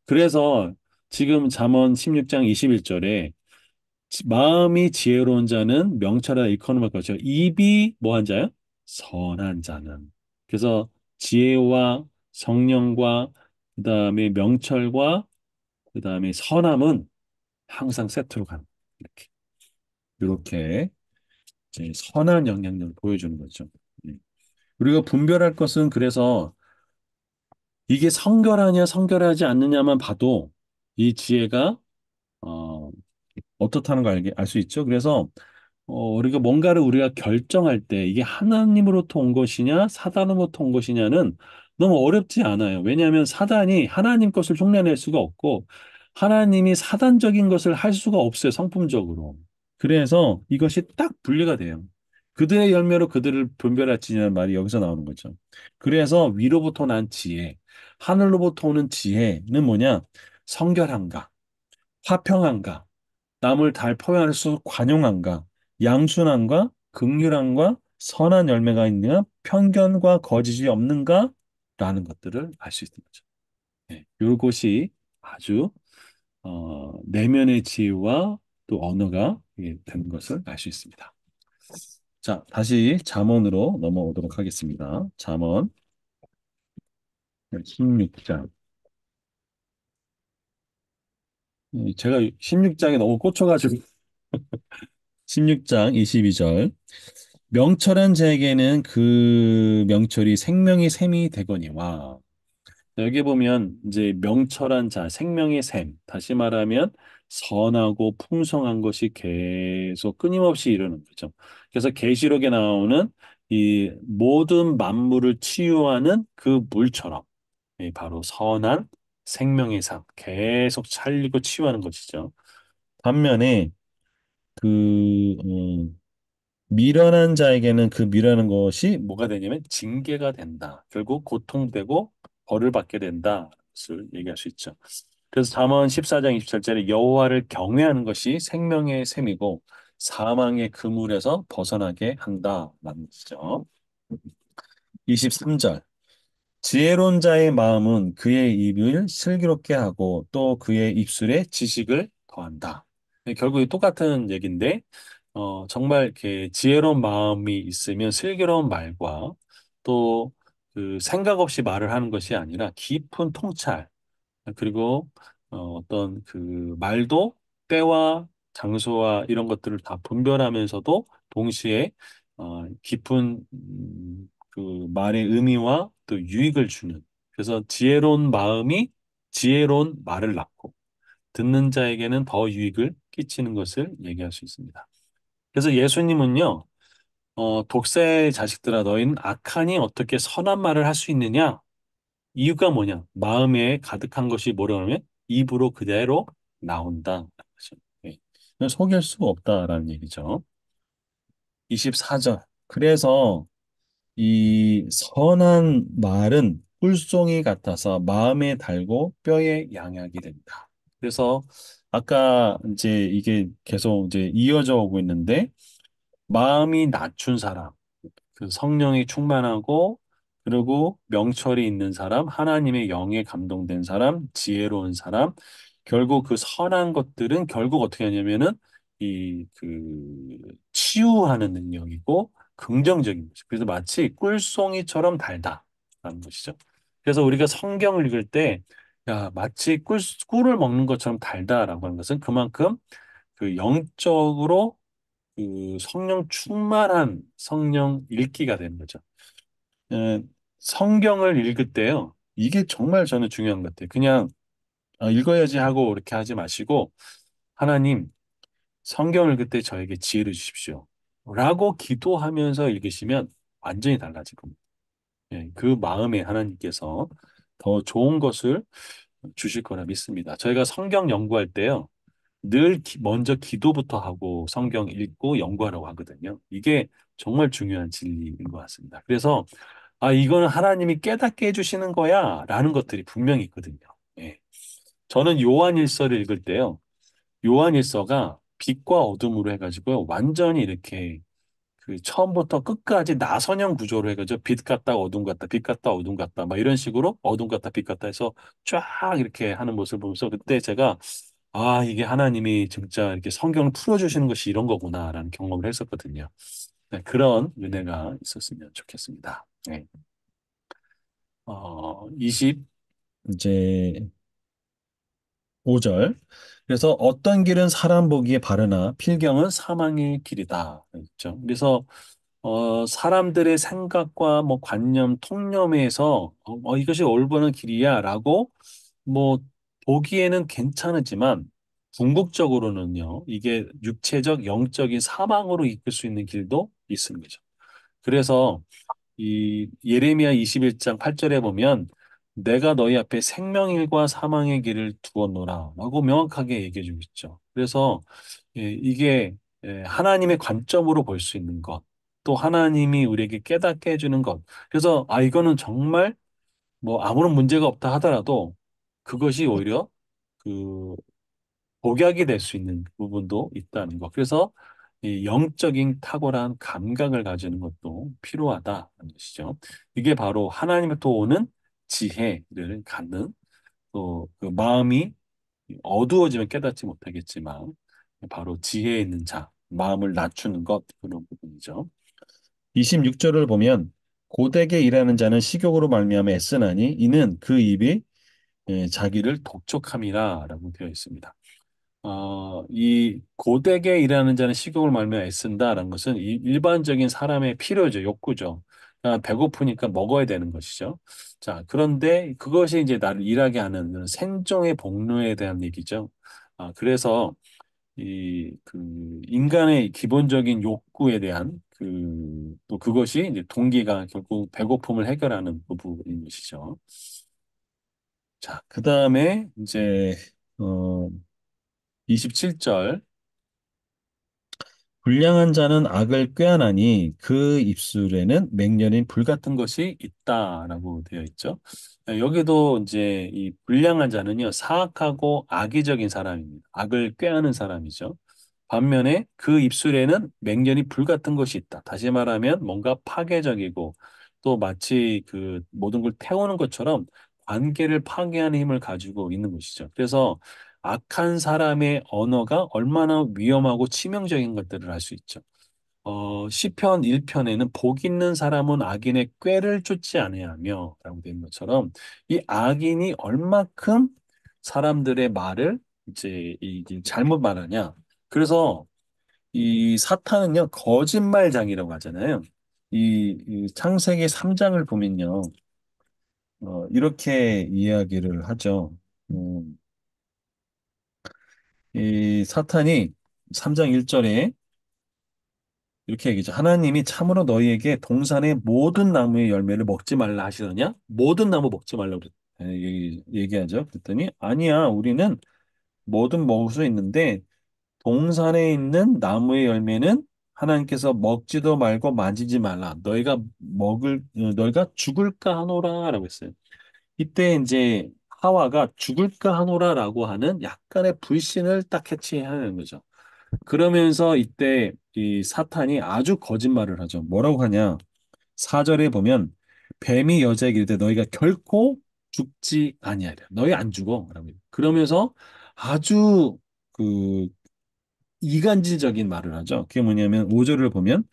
그래서 지금 잠언 16장 21절에 마음이 지혜로운 자는 명철하다 일컬음할 것이요 입이 뭐한 자요? 선한 자는. 그래서 지혜와 성령과 그다음에 명철과 그다음에 선함은 항상 세트로 가는 이렇게 이렇게 이제 선한 영향력을 보여주는 거죠. 네. 우리가 분별할 것은 그래서 이게 성결하냐 성결하지 않느냐만 봐도 이 지혜가 어, 어떻다는 걸 알 수 있죠. 그래서 우리가 뭔가를 우리가 결정할 때 이게 하나님으로부터 온 것이냐 사단으로부터 온 것이냐는 너무 어렵지 않아요. 왜냐하면 사단이 하나님 것을 흉내낼 수가 없고 하나님이 사단적인 것을 할 수가 없어요. 성품적으로. 그래서 이것이 딱 분리가 돼요. 그들의 열매로 그들을 분별할지냐는 말이 여기서 나오는 거죠. 그래서 위로부터 난 지혜, 하늘로부터 오는 지혜는 뭐냐? 성결한가, 화평한가, 남을 달 포용할 수 관용한가, 양순한가, 긍휼한가, 선한 열매가 있느냐, 편견과 거짓이 없는가? 라는 것들을 알 수 있는 거죠. 네, 이것이 아주 내면의 지혜와 또 언어가 되는 것을 알 수 있습니다. 자, 다시 잠언으로 넘어오도록 하겠습니다. 잠언 16장. 제가 16장에 너무 꽂혀가지고 16장 22절. 명철한 자에게는 그 명철이 생명의 샘이 되거니와 여기 보면 이제 명철한 자, 생명의 샘, 다시 말하면 선하고 풍성한 것이 계속 끊임없이 이루는 거죠. 그래서 계시록에 나오는 이 모든 만물을 치유하는 그 물처럼 바로 선한 생명의 샘, 계속 살리고 치유하는 것이죠. 반면에 그 미련한 자에게는 그 미련한 것이 뭐가 되냐면 징계가 된다. 결국 고통되고 벌을 받게 된다. 것을 얘기할 수 있죠. 그래서 잠언 14장 27절에 여호와를 경외하는 것이 생명의 샘이고 사망의 그물에서 벗어나게 한다라는 것이죠. 23절 지혜로운 자의 마음은 그의 입을 슬기롭게 하고 또 그의 입술에 지식을 더한다. 네, 결국에 똑같은 얘기인데 정말 이렇게 지혜로운 마음이 있으면 슬기로운 말과 또 그 생각 없이 말을 하는 것이 아니라 깊은 통찰 그리고 어떤 그 말도 때와 장소와 이런 것들을 다 분별하면서도 동시에 깊은 그 말의 의미와 또 유익을 주는 그래서 지혜로운 마음이 지혜로운 말을 낳고 듣는 자에게는 더 유익을 끼치는 것을 얘기할 수 있습니다. 그래서 예수님은요, 독사의 자식들아, 너희는 악하니 어떻게 선한 말을 할 수 있느냐? 이유가 뭐냐? 마음에 가득한 것이 뭐라 하면 입으로 그대로 나온다. 예. 속일 수가 없다라는 얘기죠. 24절. 그래서 이 선한 말은 꿀송이 같아서 마음에 달고 뼈에 양약이 된다. 그래서 아까 이제 이게 계속 이제 이어져 오고 있는데 마음이 낮춘 사람, 그 성령이 충만하고 그리고 명철이 있는 사람, 하나님의 영에 감동된 사람, 지혜로운 사람, 결국 그 선한 것들은 결국 어떻게 하냐면은 이 그 치유하는 능력이고 긍정적인 거죠. 그래서 마치 꿀송이처럼 달다라는 것이죠. 그래서 우리가 성경을 읽을 때 야, 마치 꿀을 먹는 것처럼 달다라고 하는 것은 그만큼 그 영적으로 그 성령 충만한 성령 읽기가 되는 거죠. 에, 성경을 읽을 때요. 이게 정말 저는 중요한 것 같아요. 그냥 읽어야지 하고 이렇게 하지 마시고 하나님 성경을 읽을 때 저에게 지혜를 주십시오. 라고 기도하면서 읽으시면 완전히 달라질 겁니다. 예, 그 마음에 하나님께서 더 좋은 것을 주실 거라 믿습니다. 저희가 성경 연구할 때요. 늘 먼저 기도부터 하고 성경 읽고 연구하라고 하거든요. 이게 정말 중요한 진리인 것 같습니다. 그래서 이거는 하나님이 깨닫게 해주시는 거야 라는 것들이 분명히 있거든요. 예. 저는 요한일서를 읽을 때요. 요한일서가 빛과 어둠으로 해가지고 완전히 이렇게 그 처음부터 끝까지 나선형 구조로 해가지고 빛 같다 어둠 같다 빛 같다 어둠 같다 막 이런 식으로 어둠 같다 빛 같다 해서 쫙 이렇게 하는 모습을 보면서 그때 제가 이게 하나님이 진짜 이렇게 성경을 풀어주시는 것이 이런 거구나라는 경험을 했었거든요. 네, 그런 은혜가 있었으면 좋겠습니다. 네. 20 이제 5절. 그래서 어떤 길은 사람 보기에 바르나 필경은 사망의 길이다. 그렇죠. 그래서 사람들의 생각과 뭐 관념, 통념에서 이것이 올바른 길이야라고 뭐 보기에는 괜찮지만 궁극적으로는요, 이게 육체적, 영적인 사망으로 이끌 수 있는 길도 있는 거죠. 그래서 이 예레미야 21장 8절에 보면 내가 너희 앞에 생명일과 사망의 길을 두었노라 라고 명확하게 얘기해 주고 있죠. 그래서 이게 하나님의 관점으로 볼 수 있는 것, 또 하나님이 우리에게 깨닫게 해주는 것. 그래서 이거는 정말 뭐 아무런 문제가 없다 하더라도 그것이 오히려 그 복약이 될 수 있는 부분도 있다는 것. 그래서 이 영적인 탁월한 감각을 가지는 것도 필요하다는 것이죠. 이게 바로 하나님부터 오는 지혜를 갖는 또그 마음이 어두워지면 깨닫지 못하겠지만 바로 지혜 있는 자, 마음을 낮추는 것 그런 부분이죠. 26절을 보면 고되게 일하는 자는 식욕으로 말미암아 애쓰나니 이는 그 입이 자기를 독촉함이라라고 되어 있습니다. 이 고되게 일하는 자는 식욕을 말미암아 애쓴다라는 것은 일반적인 사람의 필요죠, 욕구죠. 배고프니까 먹어야 되는 것이죠. 자, 그런데 그것이 이제 나를 일하게 하는 생존의 복로에 대한 얘기죠. 그래서 이 그 인간의 기본적인 욕구에 대한 또 그것이 이제 동기가 결국 배고픔을 해결하는 부분인 것이죠. 자, 그 다음에 이제 어 27절 불량한 자는 악을 꾀하나니 그 입술에는 맹렬인 불 같은 것이 있다라고 되어 있죠. 여기도 이제 이 불량한 자는요 사악하고 악의적인 사람입니다. 악을 꾀하는 사람이죠. 반면에 그 입술에는 맹렬히 불 같은 것이 있다. 다시 말하면 뭔가 파괴적이고 또 마치 그 모든 걸 태우는 것처럼 관계를 파괴하는 힘을 가지고 있는 것이죠. 그래서 악한 사람의 언어가 얼마나 위험하고 치명적인 것들을 알 수 있죠. 시편 1편에는 복 있는 사람은 악인의 꾀를 쫓지 아니하며 라고 된 것처럼 이 악인이 얼마큼 사람들의 말을 이제 잘못 말하냐. 그래서 이 사탄은요, 거짓말장이라고 하잖아요. 이 창세기 3장을 보면요, 이렇게 이야기를 하죠. 음, 이 사탄이 3장 1절에 이렇게 얘기죠. 하나님이 참으로 너희에게 동산의 모든 나무의 열매를 먹지 말라 하시더냐? 모든 나무 먹지 말라고 얘기하죠. 그랬더니 아니야, 우리는 뭐든 먹을 수 있는데 동산에 있는 나무의 열매는 하나님께서 먹지도 말고 만지지 말라. 너희가 죽을까 하노라라고 했어요. 이때 이제 하와가 죽을까 하노라라고 하는 약간의 불신을 딱 캐치하는 거죠. 그러면서 이때 이 사탄이 아주 거짓말을 하죠. 뭐라고 하냐? 4절에 보면 뱀이 여자에게 이르되 너희가 결코 죽지 아니하리라. 너희 안 죽어. 라고 해요. 그러면서 아주 그 이간질적인 말을 하죠. 그게 뭐냐면 5절을 보면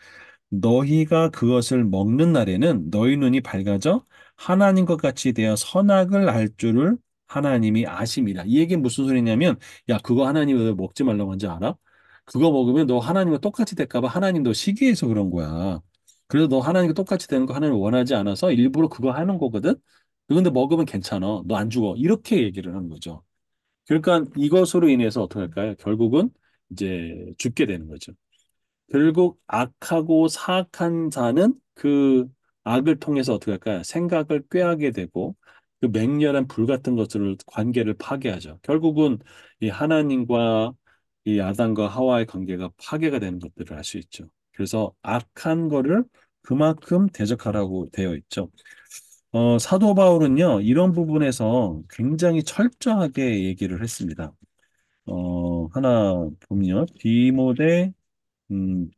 너희가 그것을 먹는 날에는 너희 눈이 밝아져 하나님과 같이 되어 선악을 알 줄을 하나님이 아심이라. 이 얘기는 무슨 소리냐면 야 그거 하나님이 왜 먹지 말라고 한지 알아? 그거 먹으면 너 하나님과 똑같이 될까 봐 하나님도 시기해서 그런 거야. 그래서 너 하나님과 똑같이 되는 거 하나님 원하지 않아서 일부러 그거 하는 거거든. 그런데 먹으면 괜찮아. 너 안 죽어. 이렇게 얘기를 하는 거죠. 그러니까 이것으로 인해서 어떻게 할까요? 결국은 이제 죽게 되는 거죠. 결국 악하고 사악한 자는 그 악을 통해서 어떻게 할까요? 생각을 꾀하게 되고 그 맹렬한 불 같은 것들을 관계를 파괴하죠. 결국은 이 하나님과 이 아담과 하와의 관계가 파괴가 되는 것들을 알 수 있죠. 그래서 악한 거를 그만큼 대적하라고 되어 있죠. 사도 바울은요, 이런 부분에서 굉장히 철저하게 얘기를 했습니다. 하나 보면요, 디모데, 음,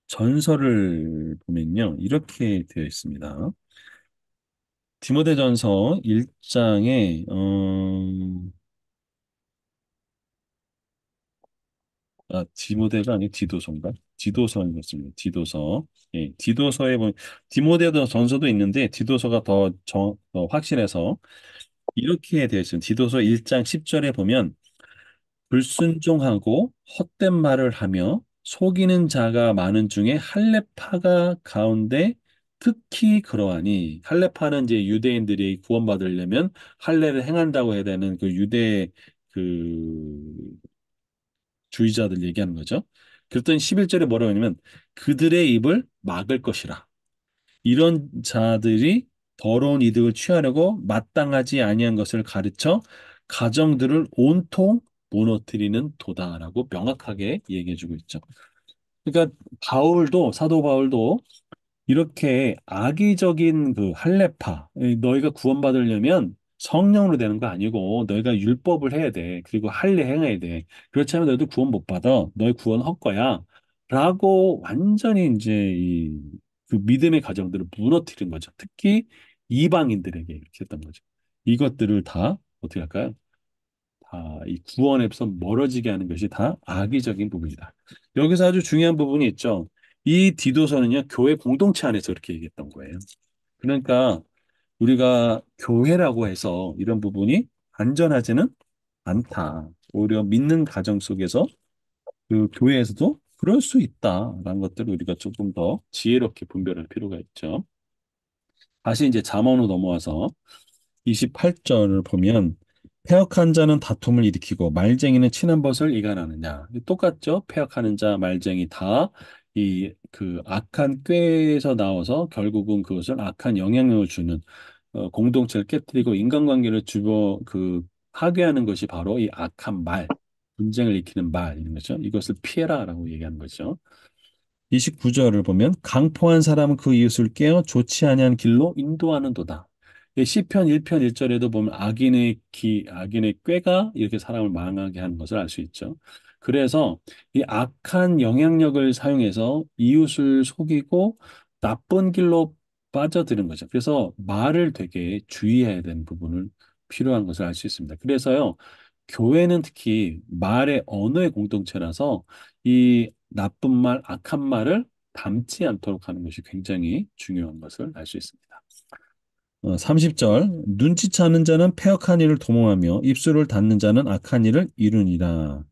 전서를 보면요. 이렇게 되어 있습니다. 디모데전서 1장에 디모데가 아니고 디도서인가? 디도서인 것 같습니다. 디도서. 예, 디도서에 보면 디모데도 전서도 있는데 디도서가 더 확실해서 이렇게 되어 있습니다. 디도서 1장 10절에 보면 불순종하고 헛된 말을 하며 속이는 자가 많은 중에 할례파가 가운데 특히 그러하니 할례파는 이제 유대인들이 구원받으려면 할례를 행한다고 해야 되는 그 유대 그 주의자들 얘기하는 거죠. 그랬더니 11절에 뭐라고 하냐면 그들의 입을 막을 것이라. 이런 자들이 더러운 이득을 취하려고 마땅하지 아니한 것을 가르쳐 가정들을 온통 무너뜨리는 도다라고 명확하게 얘기해주고 있죠. 그러니까 사도 바울도 이렇게 악의적인 그 할례파, 너희가 구원받으려면 성령으로 되는 거 아니고 너희가 율법을 해야 돼. 그리고 할례 행해야 돼. 그렇지 않으면 너희도 구원 못 받아. 너희 구원 헛거야. 라고 완전히 이제 그 믿음의 가정들을 무너뜨린 거죠. 특히 이방인들에게 이렇게 했던 거죠. 이것들을 다 어떻게 할까요? 다 이 구원에서 멀어지게 하는 것이 다 악의적인 부분이다. 여기서 아주 중요한 부분이 있죠. 이 디도서는요, 교회 공동체 안에서 이렇게 얘기했던 거예요. 그러니까 우리가 교회라고 해서 이런 부분이 안전하지는 않다. 오히려 믿는 가정 속에서 그 교회에서도 그럴 수 있다라는 것들을 우리가 조금 더 지혜롭게 분별할 필요가 있죠. 다시 이제 잠언으로 넘어와서 28절을 보면 패역한 자는 다툼을 일으키고 말쟁이는 친한 벗을 이간하느냐. 똑같죠? 패역하는 자, 말쟁이 다 이 그 악한 꾀에서 나와서 결국은 그것을 악한 영향력을 주는 공동체를 깨뜨리고 인간관계를 파괴하는 것이 바로 이 악한 말, 분쟁을 일으키는 말 이런 거죠. 이것을 피해라라고 얘기하는 거죠. 29절을 보면 강포한 사람은 그 이웃을 깨어 좋지 아니한 길로 인도하는도다. 시편 1편 1절에도 보면 악인의 꾀가 이렇게 사람을 망하게 하는 것을 알 수 있죠. 그래서 이 악한 영향력을 사용해서 이웃을 속이고 나쁜 길로 빠져드는 거죠. 그래서 말을 되게 주의해야 되는 부분을 필요한 것을 알 수 있습니다. 그래서요, 교회는 특히 말의 언어의 공동체라서 이 나쁜 말, 악한 말을 담지 않도록 하는 것이 굉장히 중요한 것을 알 수 있습니다. 30절 눈치차는 자는 패역한 일을 도모하며 입술을 닫는 자는 악한 일을 이루니라.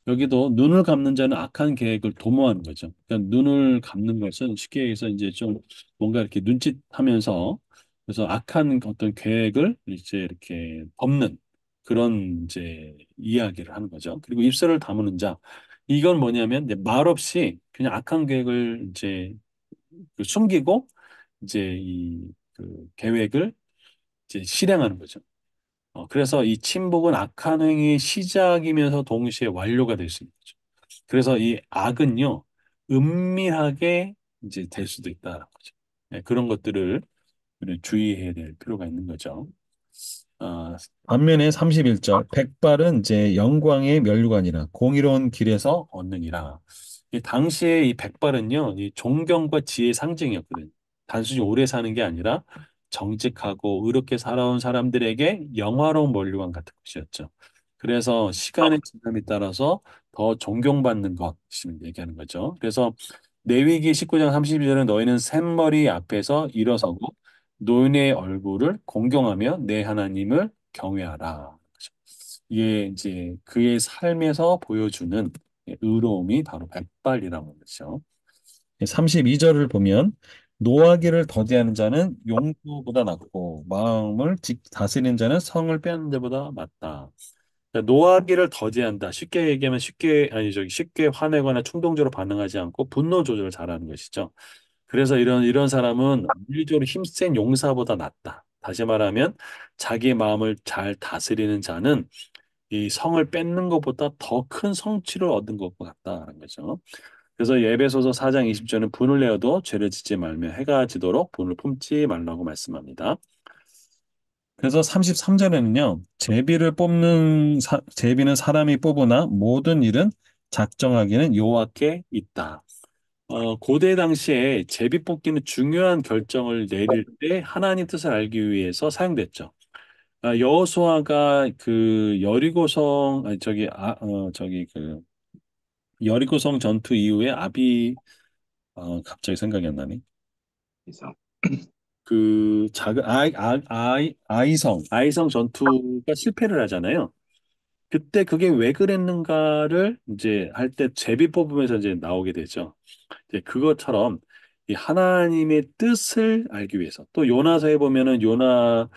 여기도 눈을 감는 자는 악한 계획을 도모하는 거죠. 그러니까 눈을 감는 것은 쉽게 해서 이제 좀 뭔가 이렇게 눈짓하면서 그래서 악한 어떤 계획을 이제 이렇게 덮는 그런 이제 이야기를 하는 거죠. 그리고 입술을 다무는 자, 이건 뭐냐면 이제 말없이 그냥 악한 계획을 이제 그 숨기고 이제 이 그 계획을 이제 실행하는 거죠. 그래서 이 침묵은 악한 행위의 시작이면서 동시에 완료가 될 수 있는 거죠. 그래서 이 악은요, 은밀하게 이제 될 수도 있다는 거죠. 네, 그런 것들을 우리 주의해야 될 필요가 있는 거죠. 아, 반면에 31절 백발은 이제 영광의 면류관이라 공의로운 길에서 얻느니라. 이 당시에 이 백발은요, 이 존경과 지혜의 상징이었거든요. 단순히 오래 사는 게 아니라 정직하고 의롭게 살아온 사람들에게 영화로운 면류관 같은 것이었죠. 그래서 시간의 지남에 따라서 더 존경받는 것을 얘기하는 거죠. 그래서 레위기 19장 32절은 너희는 샘머리 앞에서 일어서고 노인의 얼굴을 공경하며 내 하나님을 경외하라. 이게 이제 그의 삶에서 보여주는 의로움이 바로 백발이라고 하죠. 32절을 보면 노하기를 더디하는 자는 용도보다 낫고 마음을 다스리는 자는 성을 빼앗는 자보다 맞다. 그러니까 노하기를 더디한다. 쉽게 얘기하면 쉽게 화내거나 충동적으로 반응하지 않고 분노 조절을 잘하는 것이죠. 그래서 이런 사람은 물리적으로 힘센 용사보다 낫다. 다시 말하면 자기 마음을 잘 다스리는 자는 이 성을 뺏는 것보다 더 큰 성취를 얻은 것 같다는 거죠. 그래서 에베소서 4장 20절은 분을 내어도 죄를 짓지 말며 해가 지도록 분을 품지 말라고 말씀합니다. 그래서 33절에는요, 제비는 사람이 뽑으나 모든 일은 작정하기는 여호와께 있다. 고대 당시에 제비 뽑기는 중요한 결정을 내릴 때 하나님 뜻을 알기 위해서 사용됐죠. 여호수아가 그 여리고성 아니 저기 그 여리고성 전투 이후에 갑자기 생각이 안 나네. 이상. 그 작은 아이성 전투가 실패를 하잖아요. 그때 그게 왜 그랬는가를 이제 할 때 제비 뽑으면서 이제 나오게 되죠. 이제 그것처럼 이 하나님의 뜻을 알기 위해서 또 요나서에 보면은 요나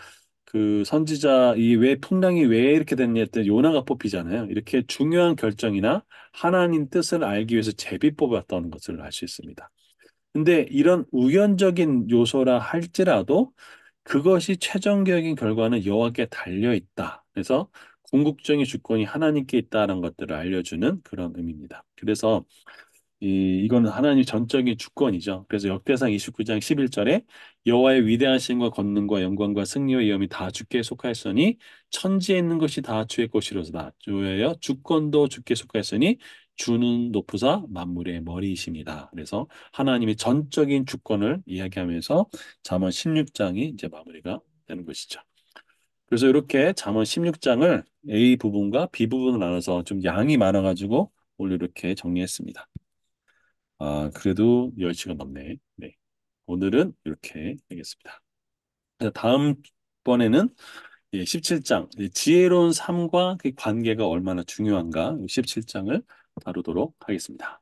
그 선지자 이 왜 풍랑이 왜 이렇게 됐냐 했더니 요나가 뽑히잖아요. 이렇게 중요한 결정이나 하나님 뜻을 알기 위해서 제비 뽑았다는 것을 알 수 있습니다. 근데 이런 우연적인 요소라 할지라도 그것이 최종적인 결과는 여호와께 달려 있다. 그래서 궁극적인 주권이 하나님께 있다는 것들을 알려주는 그런 의미입니다. 그래서 이거는 하나님의 전적인 주권이죠. 그래서 역대상 29장 11절에 여호와의 위대하심과 권능과 영광과 승리와 위엄이 다 주께 속하였으니 천지에 있는 것이 다 주의 것이로다. 주여 주권도 주께 속하였으니 주는 높으사 만물의 머리이십니다. 그래서 하나님의 전적인 주권을 이야기하면서 잠언 16장이 이제 마무리가 되는 것이죠. 그래서 이렇게 잠언 16장을 A 부분과 B 부분을 나눠서 좀 양이 많아가지고 오늘 이렇게 정리했습니다. 그래도 10시간 넘네. 네. 오늘은 이렇게 하겠습니다. 다음번에는 17장, 지혜로운 삶과 그 관계가 얼마나 중요한가 17장을 다루도록 하겠습니다.